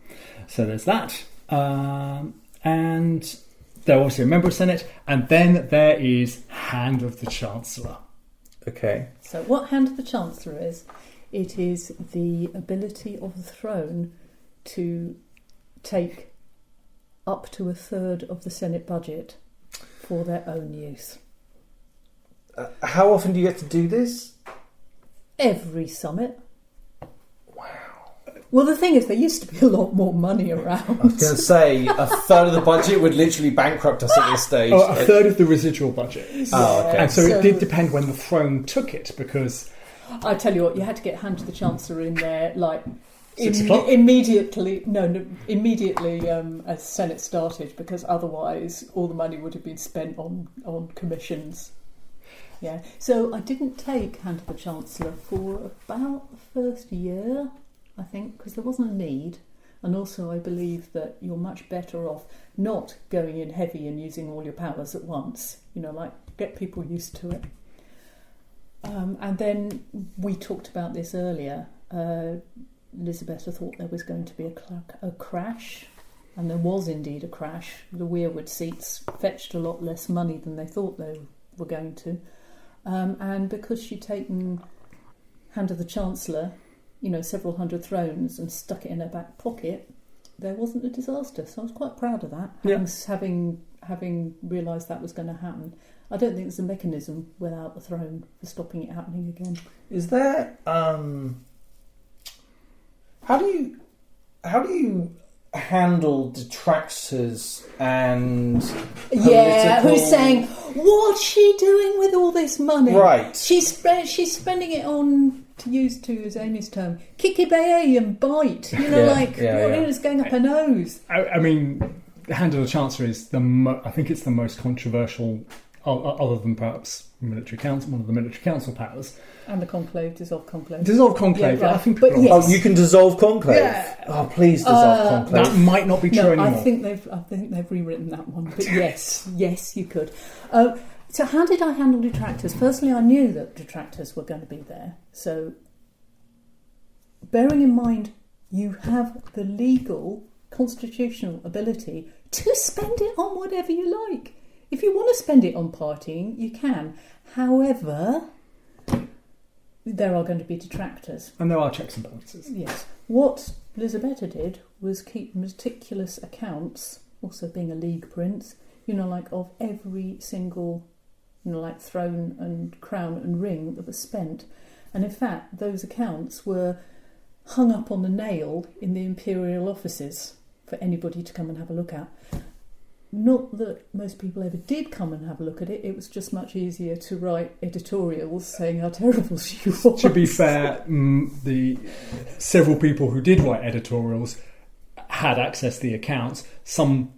So there's that. And they're obviously a member of Senate, and then there is Hand of the Chancellor. Okay. So what Hand of the Chancellor is, it is the ability of the throne to take up to a third of the Senate budget for their own use. How often do you get to do this? Every summit. Well, the thing is, there used to be a lot more money around. I was going to say, a third of the budget would literally bankrupt us at this stage. Oh, a third of the residual budget. Oh, okay. And so it did depend when the throne took it, because... I tell you what, you had to get Hand to the Chancellor in there, like... 6 o'clock? Immediately, as Senate started, because otherwise all the money would have been spent on commissions. Yeah. So I didn't take Hand to the Chancellor for about the first year, I think, because there wasn't a need, and also I believe that you're much better off not going in heavy and using all your powers at once. Like get people used to it. And then we talked about this earlier. Lisabetta thought there was going to be a crash, and there was indeed a crash. The weirwood seats fetched a lot less money than they thought they were going to, and because she'd taken Hand of the Chancellor, several hundred thrones, and stuck it in her back pocket, there wasn't a disaster. So I was quite proud of that, having realised that was going to happen. I don't think there's a mechanism without the throne for stopping it happening again. Is there? How do you handle detractors and political... who's saying, what's she doing with all this money? Right. She's spending it on, to use Amy's term, kikibeye and bite. What is going up her nose? I mean, Hand of the Chancellor is I think it's the most controversial, other than perhaps military council, one of the military council powers. And the conclave, dissolve conclave. Dissolve conclave, yeah, right. I think. But yes. Oh, you can dissolve conclave. Yeah. Oh, please dissolve conclave. That might not be true anymore. I think they've rewritten that one. But yes, you could. So how did I handle detractors? Firstly, I knew that detractors were going to be there. So, bearing in mind, you have the legal, constitutional ability to spend it on whatever you like. If you want to spend it on partying, you can. However, there are going to be detractors. And there are checks and balances. Yes. What Lisabetta did was keep meticulous accounts, also being a league prince, of every single, throne and crown and ring that was spent. And in fact, those accounts were hung up on a nail in the imperial offices for anybody to come and have a look at. Not that most people ever did come and have a look at it. It was just much easier to write editorials saying how terrible she was. To be fair, the several people who did write editorials had access to the accounts. Some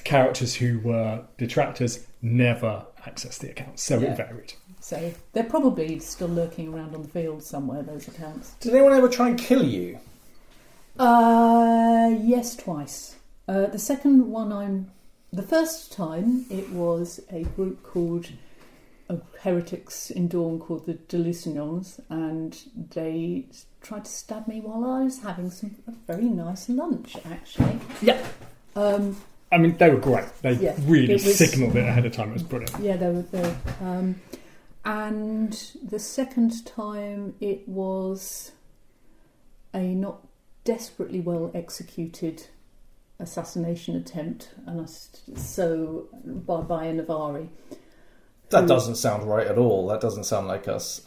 characters who were detractors never accessed the accounts, so it varied. So they're probably still lurking around on the field somewhere, those accounts. Did anyone ever try and kill you? Yes, twice. The first time it was a group called heretics in Dawn called the Delusionals, and they tried to stab me while I was having a very nice lunch, actually. Yeah. I mean, they were great. They really signalled it ahead of time. It was brilliant. Yeah, they were. And the second time it was a not desperately well executed assassination attempt, and by a Navari. That doesn't sound right at all. That doesn't sound like us.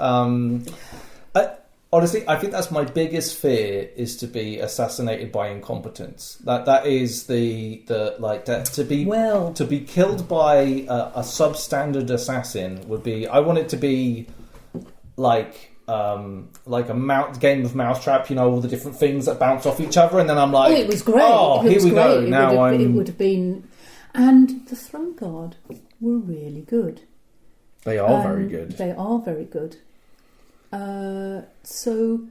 Honestly, I think that's my biggest fear, is to be assassinated by incompetence. That is to be killed by a substandard assassin would be. I want it to be like a game of Mousetrap. You know, all the different things that bounce off each other, and then I'm like, oh, it was great. Oh, here we go. Now it would have been, and the Throne Guard were really good. They are very good. They are very good. So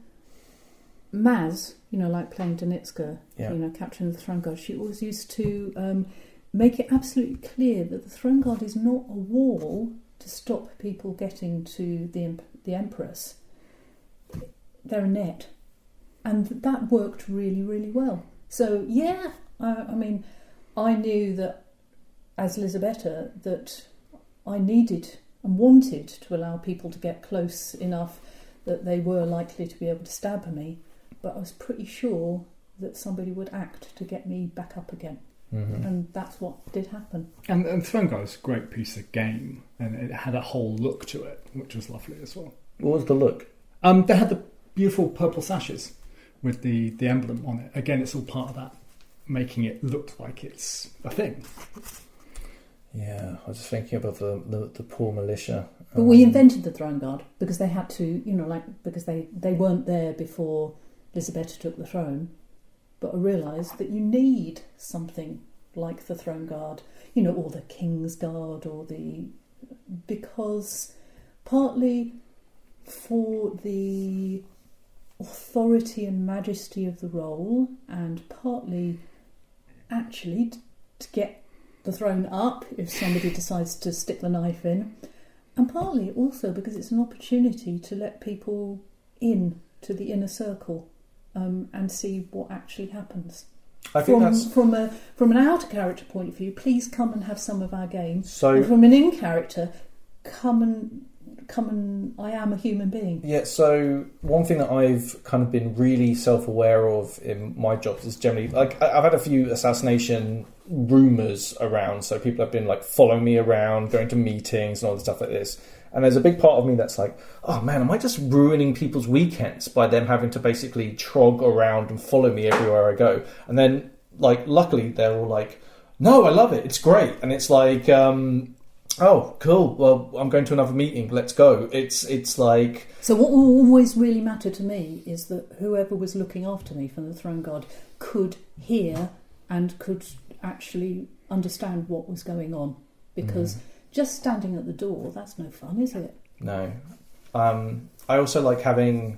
Maz, like playing Danitska, capturing the Throne Guard, she always used to make it absolutely clear that the Throne Guard is not a wall to stop people getting to the Empress. They're a net. And that worked really, really well. So, I mean, I knew that as Lisabetta that I needed and wanted to allow people to get close enough that they were likely to be able to stab me, but I was pretty sure that somebody would act to get me back up again. Mm-hmm. And that's what did happen. And Throne Guard was a great piece of game, and it had a whole look to it, which was lovely as well. What was the look? They had the beautiful purple sashes with the emblem on it. Again, it's all part of that, making it look like it's a thing. Yeah, I was just thinking about the poor militia. But we invented the Throne Guard because they had to, because they weren't there before Lisabetta took the throne. But I realised that you need something like the Throne Guard, or the King's Guard, because partly for the authority and majesty of the role, and partly actually to get the throne up if somebody decides to stick the knife in, and partly also because it's an opportunity to let people in to the inner circle and see what actually happens. I think that's from an outer character point of view. Please come and have some of our games. So, and from an in character, come and. I am a human being. Yeah. So one thing that I've kind of been really self-aware of in my jobs is generally, like, I've had a few assassination rumours around. So people have been like following me around, going to meetings and all the stuff like this. And there's a big part of me that's like, oh man, am I just ruining people's weekends by them having to basically trog around and follow me everywhere I go? And then, like, luckily they're all like, no, I love it. It's great. And it's like, oh, cool. Well, I'm going to another meeting. Let's go. It's like... So what always really mattered to me is that whoever was looking after me from the Throne Guard could hear and could actually understand what was going on. Because just standing at the door, that's no fun, is it? No. I also like having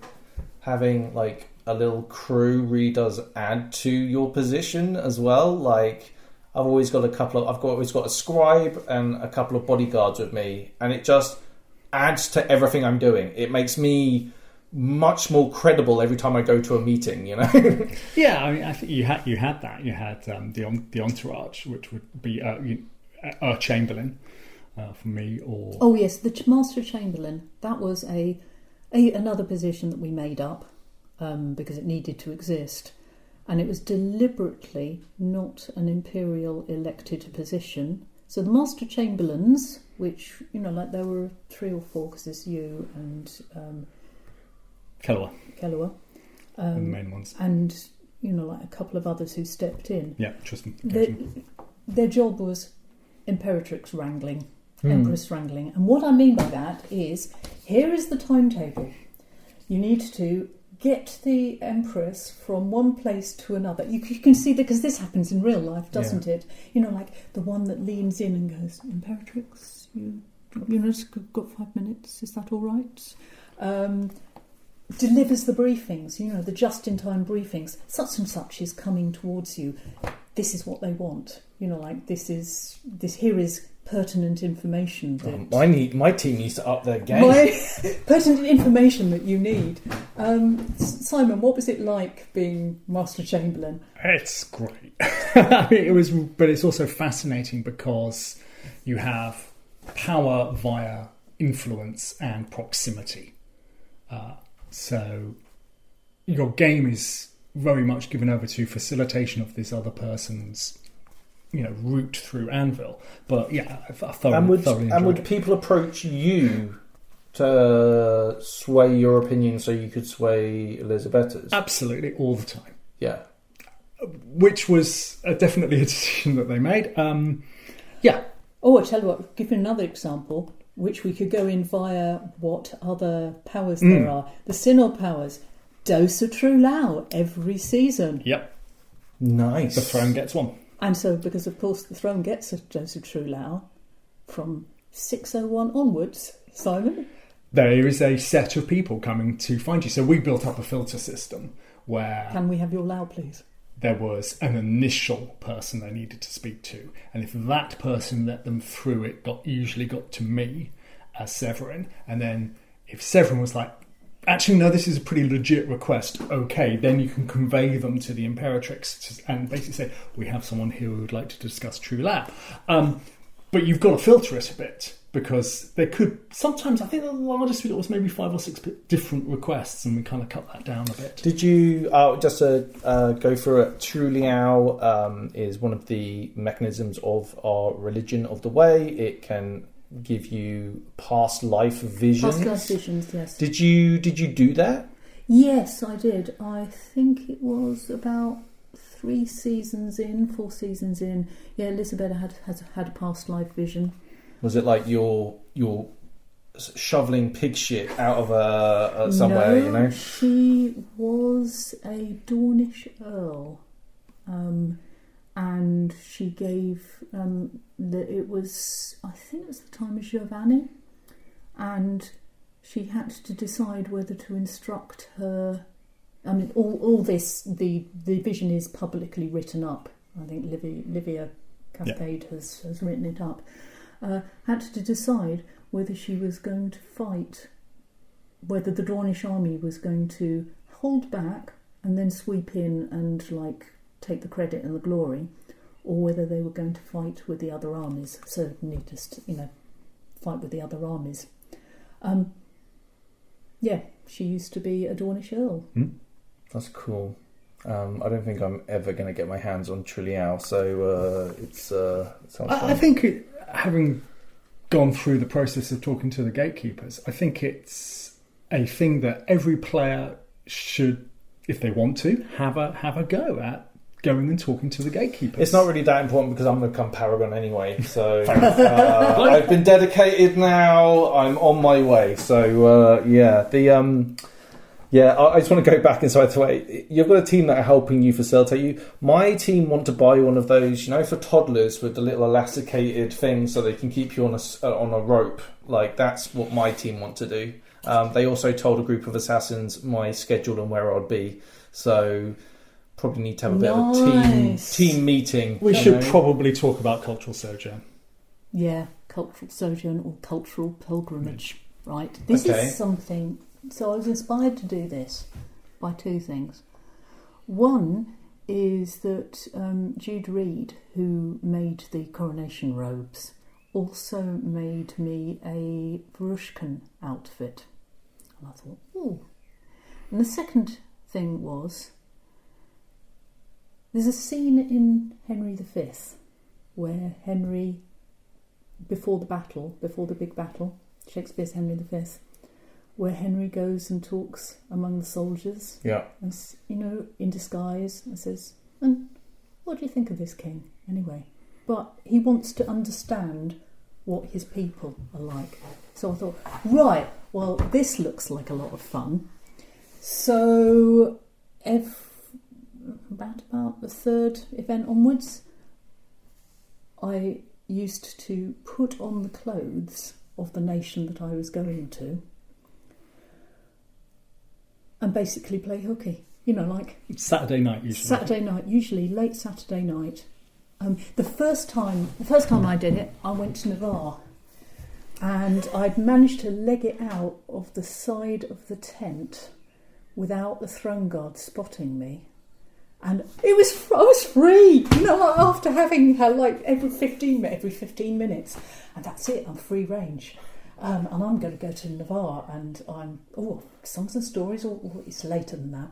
like a little crew really does add to your position as well. Like, I've always got a scribe and a couple of bodyguards with me, and it just adds to everything I'm doing. It makes me much more credible every time I go to a meeting, Yeah, I mean, I think you had that. You had the entourage, which would be a chamberlain for me, or oh yes, the Master Chamberlain. That was another position that we made up because it needed to exist. And it was deliberately not an imperial elected position. So the Master Chamberlains, which, like there were 3 or 4, because there's you and Kellower. The main ones. And, like a couple of others who stepped in. Yeah, Tristan. Their job was Imperatrix wrangling, Empress wrangling. And what I mean by that is, here is the timetable. You need to get the Empress from one place to another. You can see that, because this happens in real life, doesn't it? Like the one that leans in and goes, Imperatrix, you got 5 minutes, is that all right? Delivers the briefings, the just-in-time briefings. Such and such is coming towards you. This is what they want. Here is pertinent information. My team needs to up their game. Pertinent information that you need. Simon, what was it like being Master Chamberlain? It's great. But it's also fascinating because you have power via influence and proximity. So your game is very much given over to facilitation of this other person's, route through Anvil. But yeah, I thoroughly enjoyed would it. people approach you to sway your opinion so you could sway Lisabetta's? Absolutely, all the time. Yeah. Which was definitely a decision that they made. Yeah. Oh, I tell you what, give you another example, which we could go in via what other powers there are. The Synod powers. Dose of True Lao every season. Yep. Nice. The throne gets one. And so, because of course the throne gets a dose of True Lao from 601 onwards, Simon? There is a set of people coming to find you. So we built up a filter system where... Can we have your Lao, please? There was an initial person they needed to speak to. And if that person let them through, it usually got to me as Severin. And then if Severin was like, actually, no, this is a pretty legit request, okay, then you can convey them to the Imperatrix and basically say, we have someone here who would like to discuss True Lao. But you've got to filter it a bit, because there could sometimes, I think the largest we got was maybe 5 or 6 different requests, and we kind of cut that down a bit. Did you, just to go through it, True Liao is one of the mechanisms of our religion of the way. It can give you past life visions. Past life visions, yes. Did you do that? Yes, I did. I think it was about 4 seasons in. Yeah, Lisabetta had a past life vision. Was it like you're shoveling pig shit out of somewhere? No, she was a Dornish earl, and she gave it was, I think it was the time of Giovanni, and she had to decide whether to instruct her. I mean, all this, the vision is publicly written up. I think Livia Cascade has written it up. Had to decide whether she was going to fight, whether the Dornish army was going to hold back and then sweep in and take the credit and the glory, or whether they were going to fight with the other armies. So just fight with the other armies. Yeah, she used to be a Dornish earl. That's cool. I don't think I'm ever going to get my hands on True Liao, so it sounds fun. I think having gone through the process of talking to the gatekeepers, I think it's a thing that every player should, if they want to, have a go at going and talking to the gatekeepers. It's not really that important because I'm going to become Paragon anyway, so I've been dedicated now. I'm on my way. So I just want to go back inside the way. You've got a team that are helping you facilitate you. My team want to buy one of those, for toddlers with the little elasticated thing so they can keep you on a rope. That's what my team want to do. They also told a group of assassins my schedule and where I'd be. So probably need to have a bit of a team meeting. We should probably talk about cultural sojourn. Yeah, cultural sojourn or cultural pilgrimage. Right. This is something... So I was inspired to do this by 2 things. One is that Jude Reed, who made the coronation robes, also made me a Varushkan outfit. And I thought, ooh. And the second thing was, there's a scene in Henry V where Henry, before the big battle, Shakespeare's Henry V, where Henry goes and talks among the soldiers. Yeah. And, in disguise, and says, and what do you think of this king, anyway? But he wants to understand what his people are like. So I thought, right, well, this looks like a lot of fun. So about the 3rd event onwards, I used to put on the clothes of the nation that I was going to, and basically play hooky. Like Saturday night usually late Saturday night. The first time I did it, I went to Navarre, and I'd managed to leg it out of the side of the tent without the throne guard spotting me. And I was free, after having her every 15 minutes, and that's it. I'm free range, and I'm going to go to Navarre, and I'm songs and stories. Or it's later than that.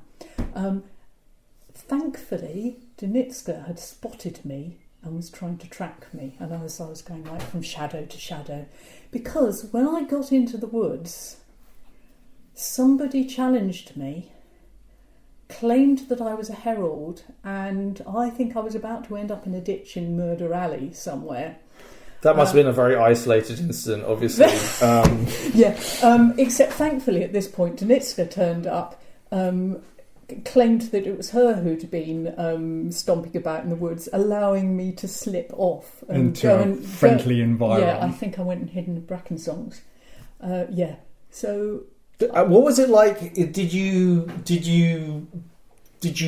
Thankfully, Danitska had spotted me and was trying to track me, and I was going from shadow to shadow, because when I got into the woods, somebody challenged me, claimed that I was a herald, and I think I was about to end up in a ditch in Murder Alley somewhere. That must have been a very isolated incident, obviously. Except thankfully at this point Danitska turned up, claimed that it was her who'd been stomping about in the woods, allowing me to slip off and into a friendly environment. Yeah, I think I went and hid in the bracken songs. So what was it like? Did you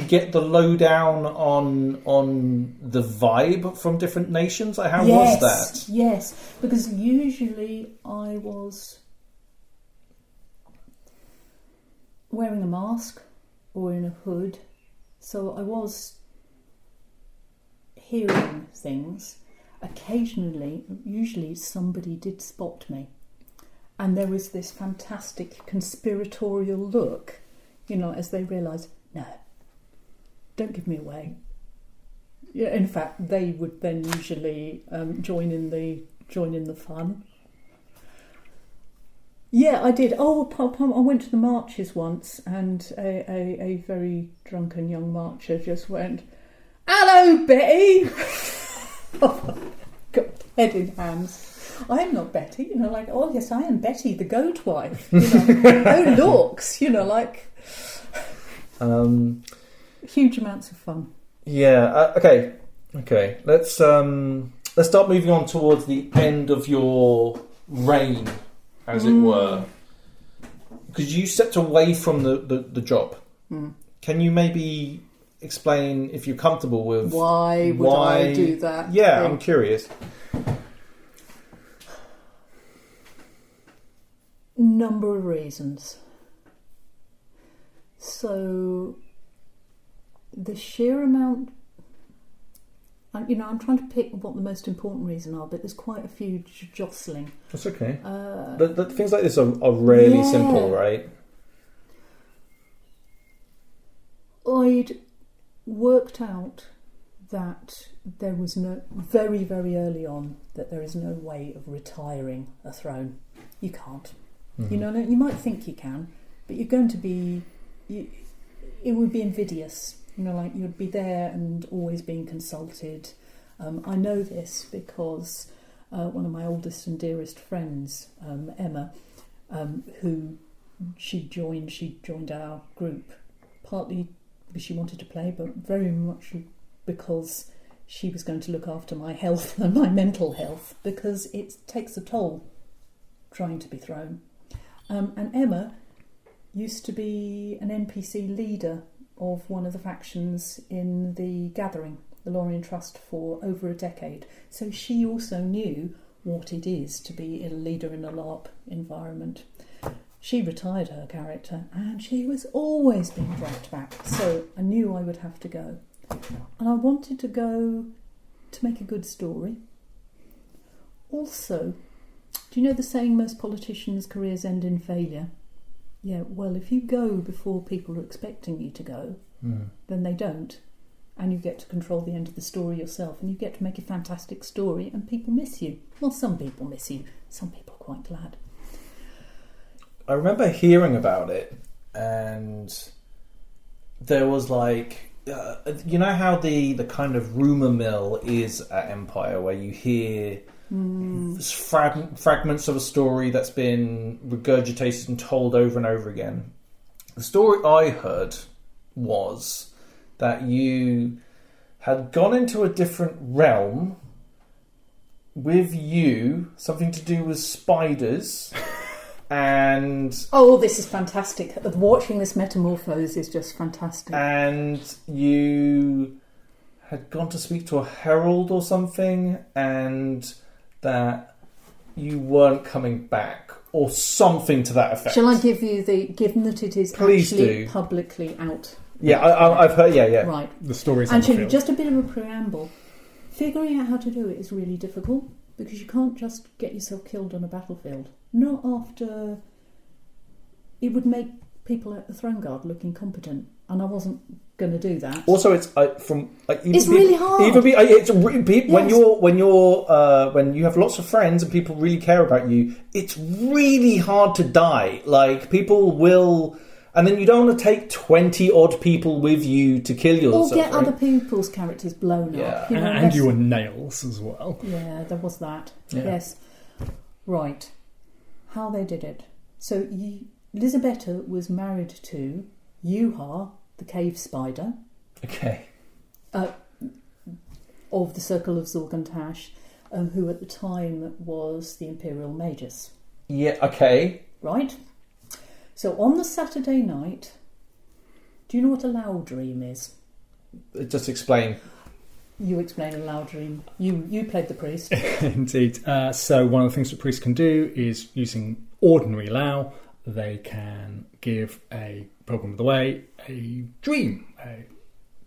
get the lowdown on the vibe from different nations? How was that? Yes, because usually I was wearing a mask or in a hood, so I was hearing things. Occasionally, usually somebody did spot me, and there was this fantastic conspiratorial look, as they realised, no, don't give me away. Yeah, in fact, they would then usually join in the fun. Yeah, I did. I went to the marches once, and a very drunken young marcher just went, "Hello, Betty!" Got head in hands. I am not Betty, oh yes, I am Betty, the goat wife. Oh, looks, huge amounts of fun. Yeah. Okay. Let's start moving on towards the end of your reign, as it were, because you stepped away from the job. Can you maybe explain, if you're comfortable with why would I do that? Yeah, I'm curious. Number of reasons. So the sheer amount, I'm trying to pick what the most important reason are, but there's quite a few jostling. That's okay. The things like this are really simple, right? I'd worked out that there was very, very early on, that there is no way of retiring a throne. You can't. Mm-hmm. You might think you can, but you're going to be... it would be invidious. You'd be there and always being consulted. I know this because one of my oldest and dearest friends, Emma, who she joined our group, partly because she wanted to play, but very much because she was going to look after my health and my mental health, because it takes a toll trying to be thrown. And Emma used to be an NPC leader of one of the factions in the Gathering, the Lorien Trust, for over a decade. So she also knew what it is to be a leader in a LARP environment. She retired her character and she was always being dragged back. So I knew I would have to go. And I wanted to go to make a good story. Also, do you know the saying, most politicians' careers end in failure? Yeah, well, if you go before people are expecting you to go, then they don't. And you get to control the end of the story yourself, and you get to make a fantastic story, and people miss you. Well, some people miss you. Some people are quite glad. I remember hearing about it, and there was you know how the kind of rumour mill is at Empire, where you hear fragments of a story that's been regurgitated and told over and over again. The story I heard was that you had gone into a different realm with you something to do with spiders. And oh, this is fantastic. Watching this metamorphose is just fantastic. And you had gone to speak to a herald or something, and that you weren't coming back, or something to that effect. Shall I give you given that it is Please actually do. publicly out? Yeah, I've heard. Yeah. Right. The story's on the Actually, field. just a bit of a preamble. Figuring out how to do it is really difficult because you can't just get yourself killed on a battlefield. Not after. It would make people at the throne guard look incompetent, and I wasn't going to do that. Also, it's it's really hard. When you have lots of friends and people really care about you, it's really hard to die. Like, people will, and then you don't want to take 20 odd people with you to kill yourself, or get right? other people's characters blown up. You know, and your nails as well. Yeah, there was that. Yeah. Yes. Right. How they did it. So Lisabetta was married to Yuha, the cave spider. Okay. Of the Circle of Zorgantash, who at the time was the Imperial Magus. Yeah, okay. Right? So on the Saturday night, do you know what a loud dream is? Just explain. You explain a loud dream. You played the priest. Indeed. So one of the things that priests can do is, using ordinary Lao, they can give a Pilgrim of the Way a dream, a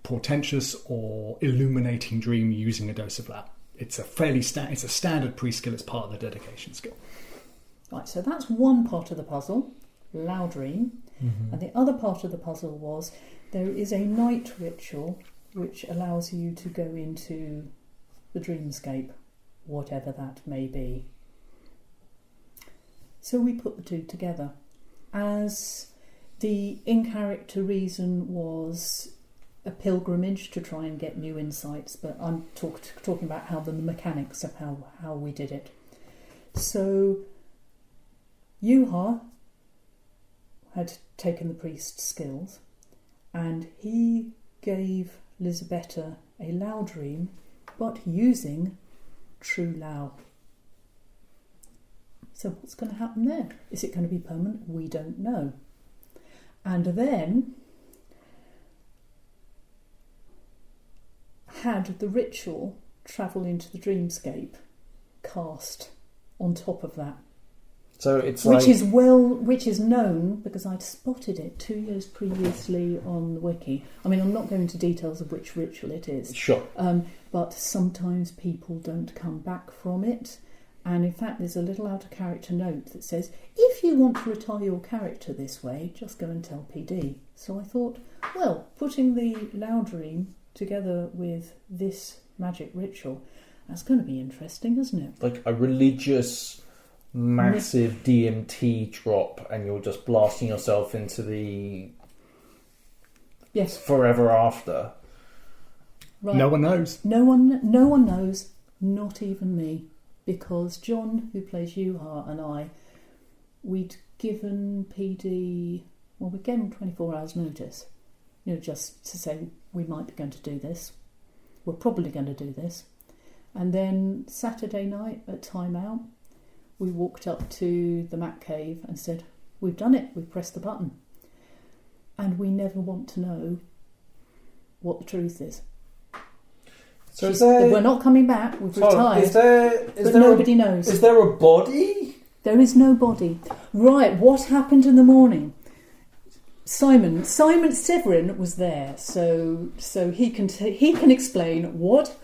portentous or illuminating dream using a dose of Lao. It's a fairly it's a standard priest skill. It's part of the dedication skill. Right, so that's one part of the puzzle, Lao dream. Mm-hmm. And the other part of the puzzle was there is a night ritual which allows you to go into the dreamscape, whatever that may be. So we put the two together. As the in-character reason was a pilgrimage to try and get new insights, but I'm talking about how the mechanics of how we did it. So Yuha had taken the priest's skills, and he gave Lisabetta a Lao dream, but using true Lao. So what's going to happen there? Is it going to be permanent? We don't know. And then had the ritual travel into the dreamscape cast on top of that. So it's which is known because I'd spotted it 2 years previously on the wiki. I mean, I'm not going into details of which ritual it is. Sure. But sometimes people don't come back from it. And in fact, there's a little out-of-character note that says, if you want to retire your character this way, just go and tell PD. So I thought, well, putting the Lao dream together with this magic ritual, that's going to be interesting, isn't it? Like a religious, massive DMT drop, and you're just blasting yourself into the forever after. Right. No one knows. No one knows, not even me. Because John, who plays Yuha, and I, we'd given PD, well, we gave him 24 hours notice, just to say we might be going to do this. We're probably going to do this. And then Saturday night at time out, we walked up to the Mat Cave and said, we've done it, we've pressed the button. And we never want to know what the truth is. So we're not coming back, we've retired, but nobody knows. Is there a body? There is no body. Right, what happened in the morning? Simon Severin was there, so he can explain what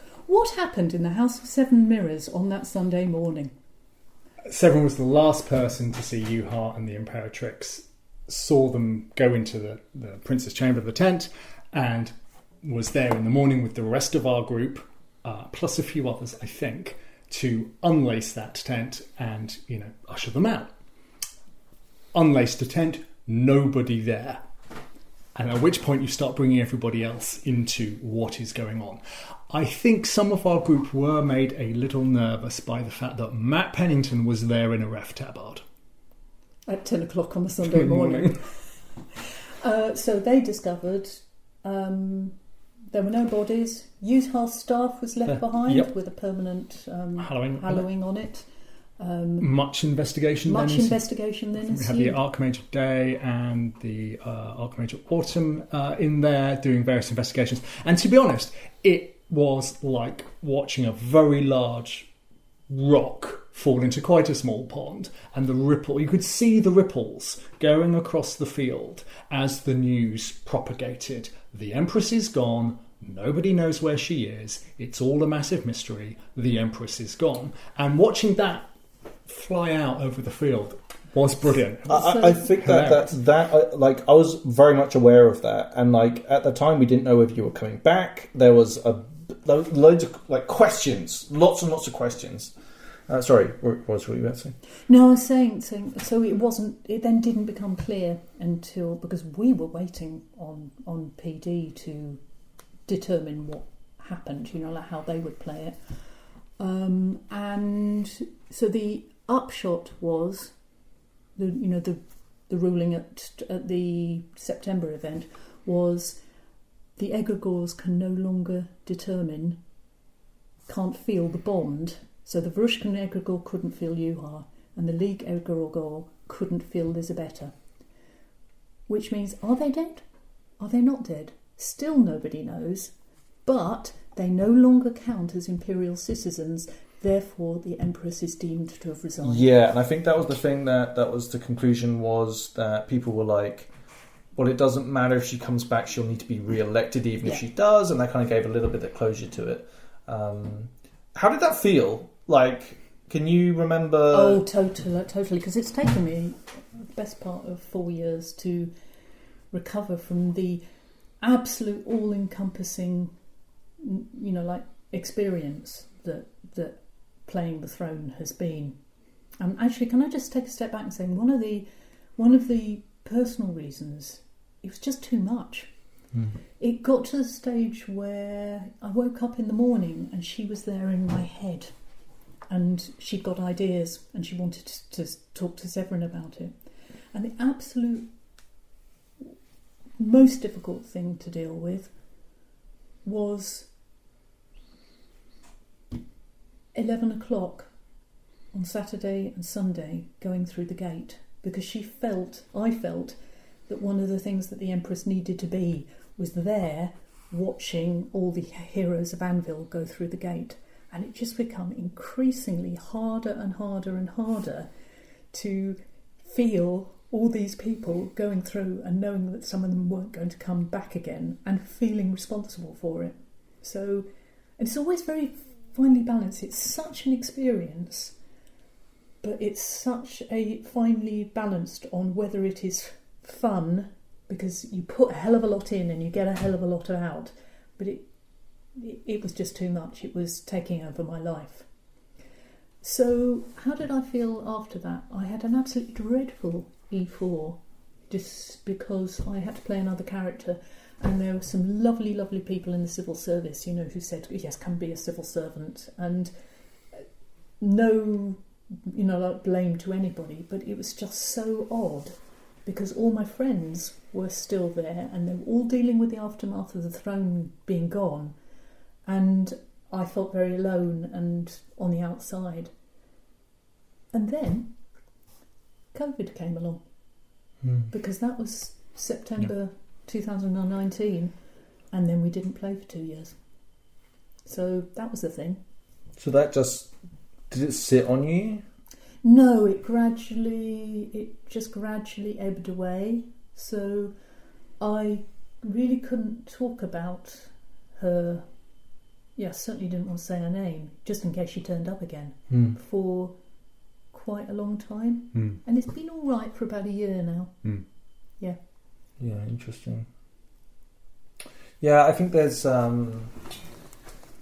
happened in the House of Seven Mirrors on that Sunday morning. Severin was the last person to see Yuha and the Imperatrix, saw them go into the Prince's Chamber of the Tent, and was there in the morning with the rest of our group, plus a few others, I think, to unlace that tent and, usher them out. Unlaced the tent, nobody there. And at which point you start bringing everybody else into what is going on. I think some of our group were made a little nervous by the fact that Matt Pennington was there in a ref tabard. At 10 o'clock on the Sunday morning. So they discovered There were no bodies. Utah staff was left behind Yep. with a permanent Halloween on it. Much investigation. Much then investigation then We had the ensued. Archmage of Day and the Archmage of Autumn in there doing various investigations. And to be honest, it was like watching a very large rock fall into quite a small pond, and the ripple, you could see the ripples going across the field as the news propagated. The Empress is gone. Nobody knows where she is. It's all a massive mystery. The Empress is gone. And watching that fly out over the field was brilliant. I think that I was very much aware of that, and like at the time we didn't know if you were coming back. There was loads of like questions, lots and lots of questions. Sorry, what was you about to say? No, I was saying, so it wasn't. It then didn't become clear until, because we were waiting on PD to determine what happened. Like how they would play it, and so the upshot was the ruling at the September event was the egregores can no longer can't feel the bond. So the Varushkan egregore couldn't feel Yuha, and the League egregore couldn't feel Lisabetta. Which means, are they dead? Are they not dead? Still nobody knows, but they no longer count as imperial citizens. Therefore, the Empress is deemed to have resigned. Yeah, and I think that was the thing that was the conclusion, was that people were like, well, it doesn't matter if she comes back, she'll need to be re-elected even if she does, and that kind of gave a little bit of closure to it. How did that feel? Like, can you remember? Oh, totally, because it's taken me the best part of 4 years to recover from the absolute all-encompassing, experience that playing the throne has been. Actually, can I just take a step back and say one of the personal reasons, it was just too much. It got to the stage where I woke up in the morning and she was there in my head, and she'd got ideas and she wanted to talk to Severin about it. And the absolute most difficult thing to deal with was 11 o'clock on Saturday and Sunday going through the gate, because I felt that one of the things that the Empress needed to be was there watching all the heroes of Anvil go through the gate. And it just become increasingly harder and harder and harder to feel all these people going through and knowing that some of them weren't going to come back again and feeling responsible for it. So it's always very finely balanced. It's such an experience, but it's such a finely balanced on whether it is fun, because you put a hell of a lot in and you get a hell of a lot out, but it was just too much. It was taking over my life. So how did I feel after that? I had an absolutely dreadful E4, just because I had to play another character, and there were some lovely, lovely people in the civil service, who said, yes, come be a civil servant, and no, blame to anybody, but it was just so odd, because all my friends were still there and they were all dealing with the aftermath of the throne being gone, and I felt very alone and on the outside. And then COVID came along, because that was September 2019, and then we didn't play for 2 years. So that was the thing. So that did it sit on you? No, it just gradually ebbed away. So I really couldn't talk about her. Yeah, I certainly didn't want to say her name, just in case she turned up again, for quite a long time. And it's been all right for about a year now. Yeah. Yeah, interesting. Yeah, I think there's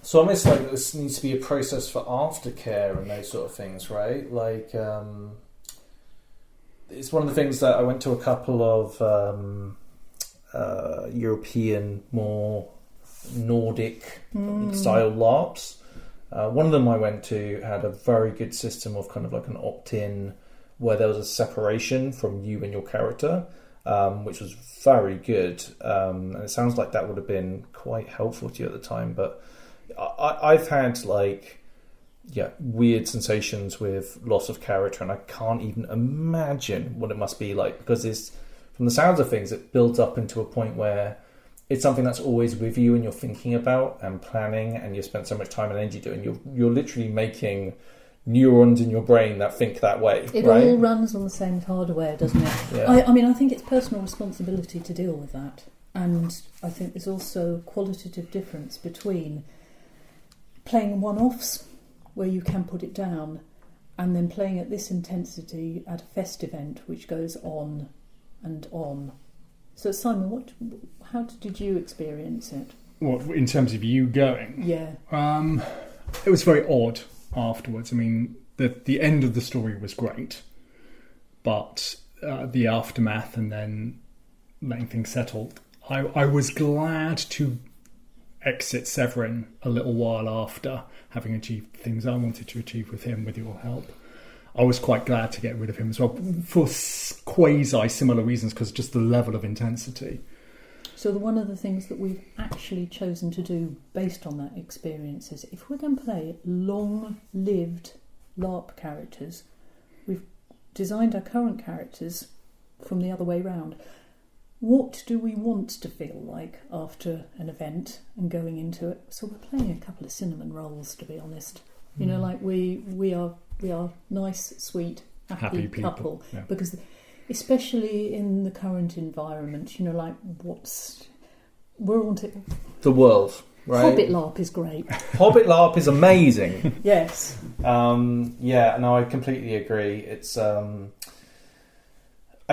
so almost like this needs to be a process for aftercare and those sort of things, right? Like it's one of the things that I went to a couple of European, more Nordic style LARPs. One of them I went to had a very good system of kind of like an opt-in, where there was a separation from you and your character. which was very good. And it sounds like that would have been quite helpful to you at the time. But I've had weird sensations with loss of character, and I can't even imagine what it must be like, because from the sounds of things, it builds up into a point where it's something that's always with you and you're thinking about and planning, and you spend so much time and energy doing. You're literally making neurons in your brain that think that way. It right? all runs on the same hardware, doesn't it? Yeah. I mean, I think it's personal responsibility to deal with that, and I think there's also a qualitative difference between playing one-offs where you can put it down, and then playing at this intensity at a fest event which goes on and on. So Simon, how did you experience it? What, in terms of you going? Yeah. It was very odd afterwards. I mean, the end of the story was great, but the aftermath and then letting things settle, I was glad to exit Severin a little while after having achieved things I wanted to achieve with him, with your help. I was quite glad to get rid of him as well, for quasi-similar reasons, because just the level of intensity. So one of the things that we've actually chosen to do based on that experience is, if we're going to play long-lived LARP characters, we've designed our current characters from the other way round. What do we want to feel like after an event and going into it? So we're playing a couple of cinnamon rolls, to be honest. You know, like we are nice, sweet, happy couple. Yeah. Because especially in the current environment, you know, like we're on to The world, right? Hobbit LARP is great. Hobbit LARP is amazing. Yes. No, I completely agree. It's I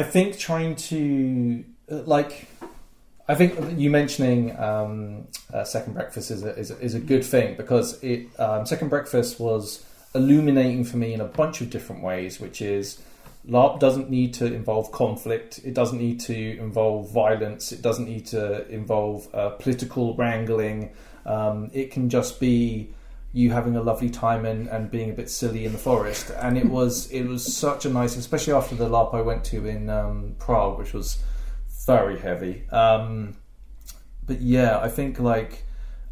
think trying to I think you mentioning Second Breakfast is a good thing, because Second Breakfast was illuminating for me in a bunch of different ways, which is LARP doesn't need to involve conflict, it doesn't need to involve violence, it doesn't need to involve political wrangling. It can just be you having a lovely time and being a bit silly in the forest. And it was such a nice, especially after the LARP I went to in Prague, which was very heavy. But yeah, I think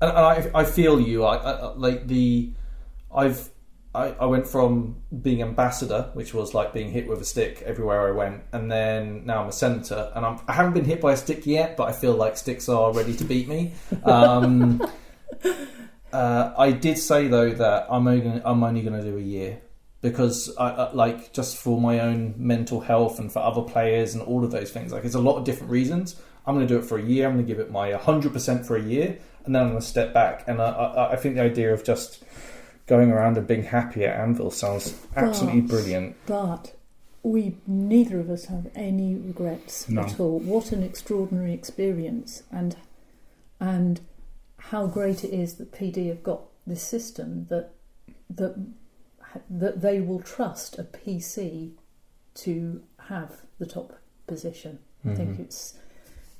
I feel you. I went from being ambassador, which was like being hit with a stick everywhere I went, and then now I'm a senator, and I haven't been hit by a stick yet, but I feel like sticks are ready to beat me. I did say though that I'm only going to do a year, because I just for my own mental health and for other players and all of those things. Like, it's a lot of different reasons. I'm going to do it for a year. I'm going to give it my 100% for a year, and then I'm going to step back. And I think the idea of just going around and being happy at Anvil sounds absolutely brilliant. But neither of us have any regrets at all. What an extraordinary experience, and how great it is that PD have got this system that they will trust a PC to have the top position. I think it's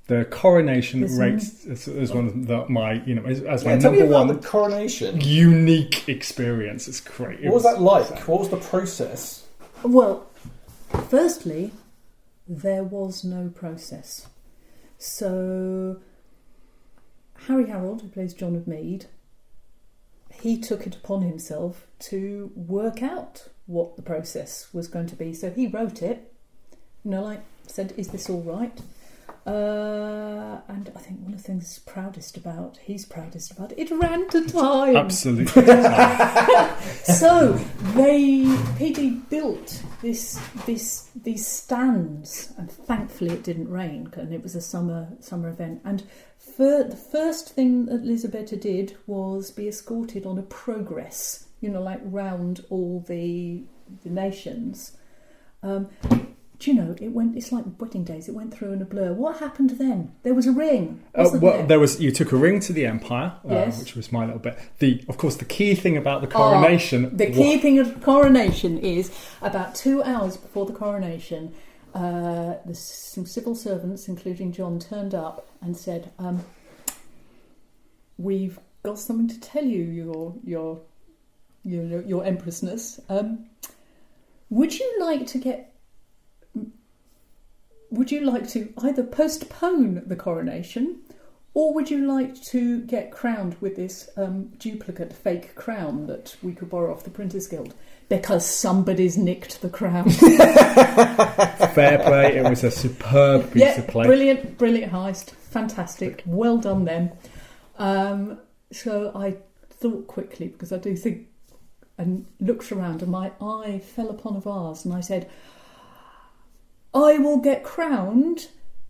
the coronation rates as one of my as my tell me number about one the coronation unique experience. It's great. What was that like? What was the process? Well, firstly, there was no process. So Harry Harold, who plays John of Mead, he took it upon himself to work out what the process was going to be. So he wrote it, said, is this all right? And I think one of the things he's proudest about, it ran to time. Absolutely. So PD built these stands, and thankfully it didn't rain, and it was a summer event. And the first thing that Lisabetta did was be escorted on a progress, round all the nations. It's like wedding days. It went through in a blur. What happened then? There was a ring. You took a ring to the Empire, yes. Which was my little bit. Of course, the key thing about the coronation. The key thing of the coronation is about 2 hours before the coronation, some civil servants, including John, turned up and said, "We've got something to tell you, your Empressness. Would you like to get would you like to either postpone the coronation, or would you like to get crowned with this duplicate fake crown that we could borrow off the Printers Guild? Because somebody's nicked the crown. Fair play. It was a superb piece of play. Brilliant heist. Fantastic. Well done then. So I thought quickly, because I do think, and looked around, and my eye fell upon a vase, and I said, I will get crowned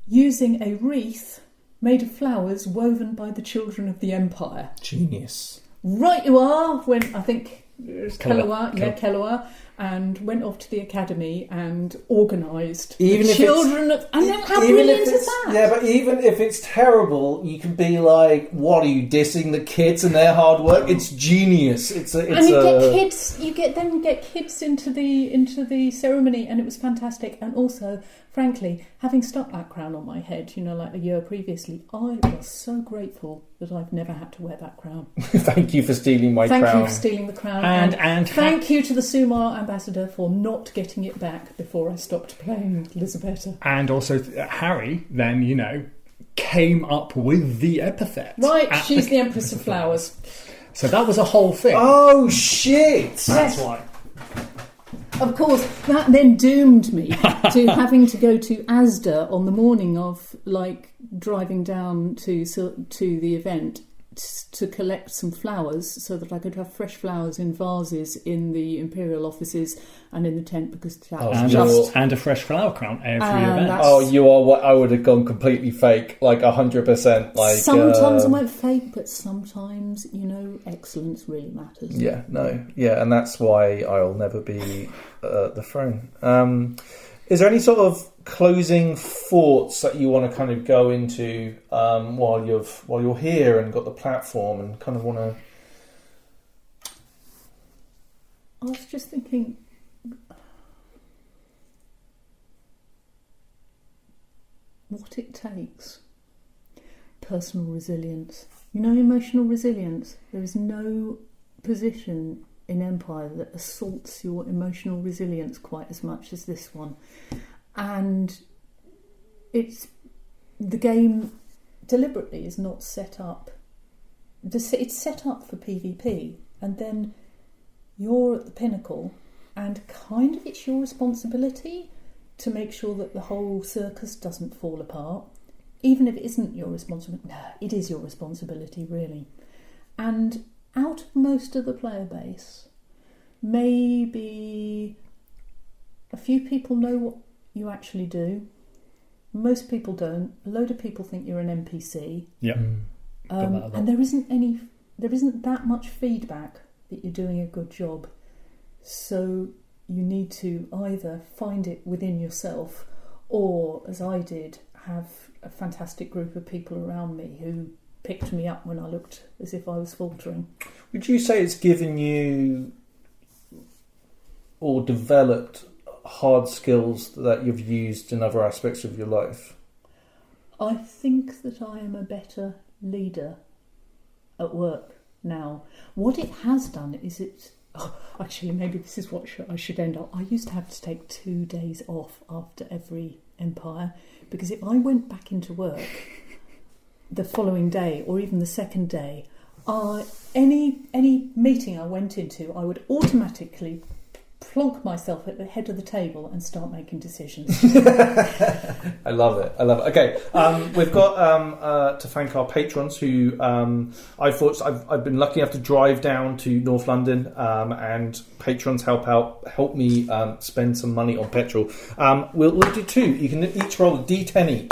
using a wreath made of flowers woven by the children of the Empire. Genius. Right you are, when I think it was Kellower, and went off to the academy and organised the children of... And how brilliant is that? Yeah, but even if it's terrible, you can be like, what are you, dissing the kids and their hard work? It's genius. You get kids into the ceremony, and it was fantastic. And also, frankly, having stuck that crown on my head, like a year previously, I was so grateful that I've never had to wear that crown. Thank you for stealing my crown. Thank you for stealing the crown. And thank you to the Sumar ambassador for not getting it back before I stopped playing Lisabetta. And also Harry then, came up with the epithet. Right, she's the Empress of Flowers. So that was a whole thing. Oh, shit! That's why. Of course, that then doomed me to having to go to Asda on the morning of, driving down to the event to collect some flowers so that I could have fresh flowers in vases in the Imperial offices and in the tent, because and a fresh flower crown every event. Oh, you are what I would have gone completely fake, 100%. Sometimes I went fake, but sometimes, excellence really matters. Yeah, and that's why I'll never be the throne. Is there any sort of closing thoughts that you want to kind of go into while you're here and got the platform and kind of want to? I was just thinking, what it takes. Personal resilience. Emotional resilience. There is no position in Empire that assaults your emotional resilience quite as much as this one. And the game deliberately is not set up. It's set up for PvP, and then you're at the pinnacle, and kind of it's your responsibility to make sure that the whole circus doesn't fall apart. Even if it isn't your responsibility, no, it is your responsibility, really. And out of most of the player base, maybe a few people know what you actually do. Most people don't. A load of people think you're an NPC. Yeah. And there isn't that much feedback that you're doing a good job. So you need to either find it within yourself, or, as I did, have a fantastic group of people around me who picked me up when I looked as if I was faltering. Would you say it's given you or developed hard skills that you've used in other aspects of your life? I think that I am a better leader at work now. What it has done is actually, maybe this is what I should end up. I used to have to take 2 days off after every Empire, because if I went back into work the following day or even the second day, any meeting I went into, I would automatically plonk myself at the head of the table and start making decisions. I love it. Okay, we've got to thank our patrons who I've been lucky enough to drive down to North London, and patrons help me spend some money on petrol. We'll do 2. You can each roll a D10 each.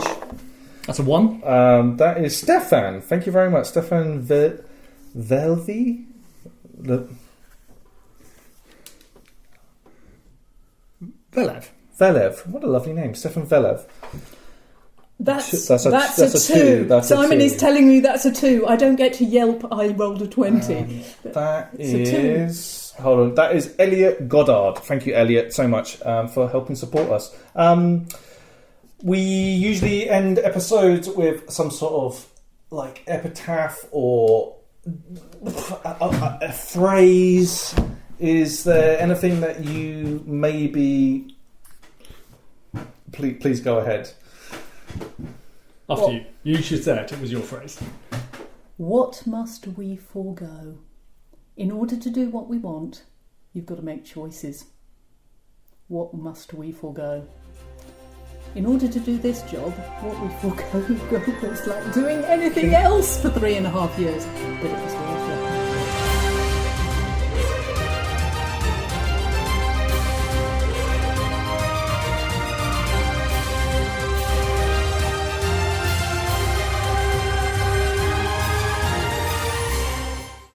That's a 1. That is Stefan. Thank you very much, Stefan Velvi. Velev. What a lovely name, Stefan Velev. That's a 2. Simon is telling me that's a 2. I don't get to yelp I rolled a 20. That is... Hold on. That is Elliot Goddard. Thank you, Elliot, so much for helping support us. We usually end episodes with some sort of epitaph or a phrase. Is there anything that you maybe please go ahead. After you. You should say it. It was your phrase. What must we forego? In order to do what we want, you've got to make choices. What must we forego? In order to do this job, what we forego was like doing anything else for 3.5 years. But it was worth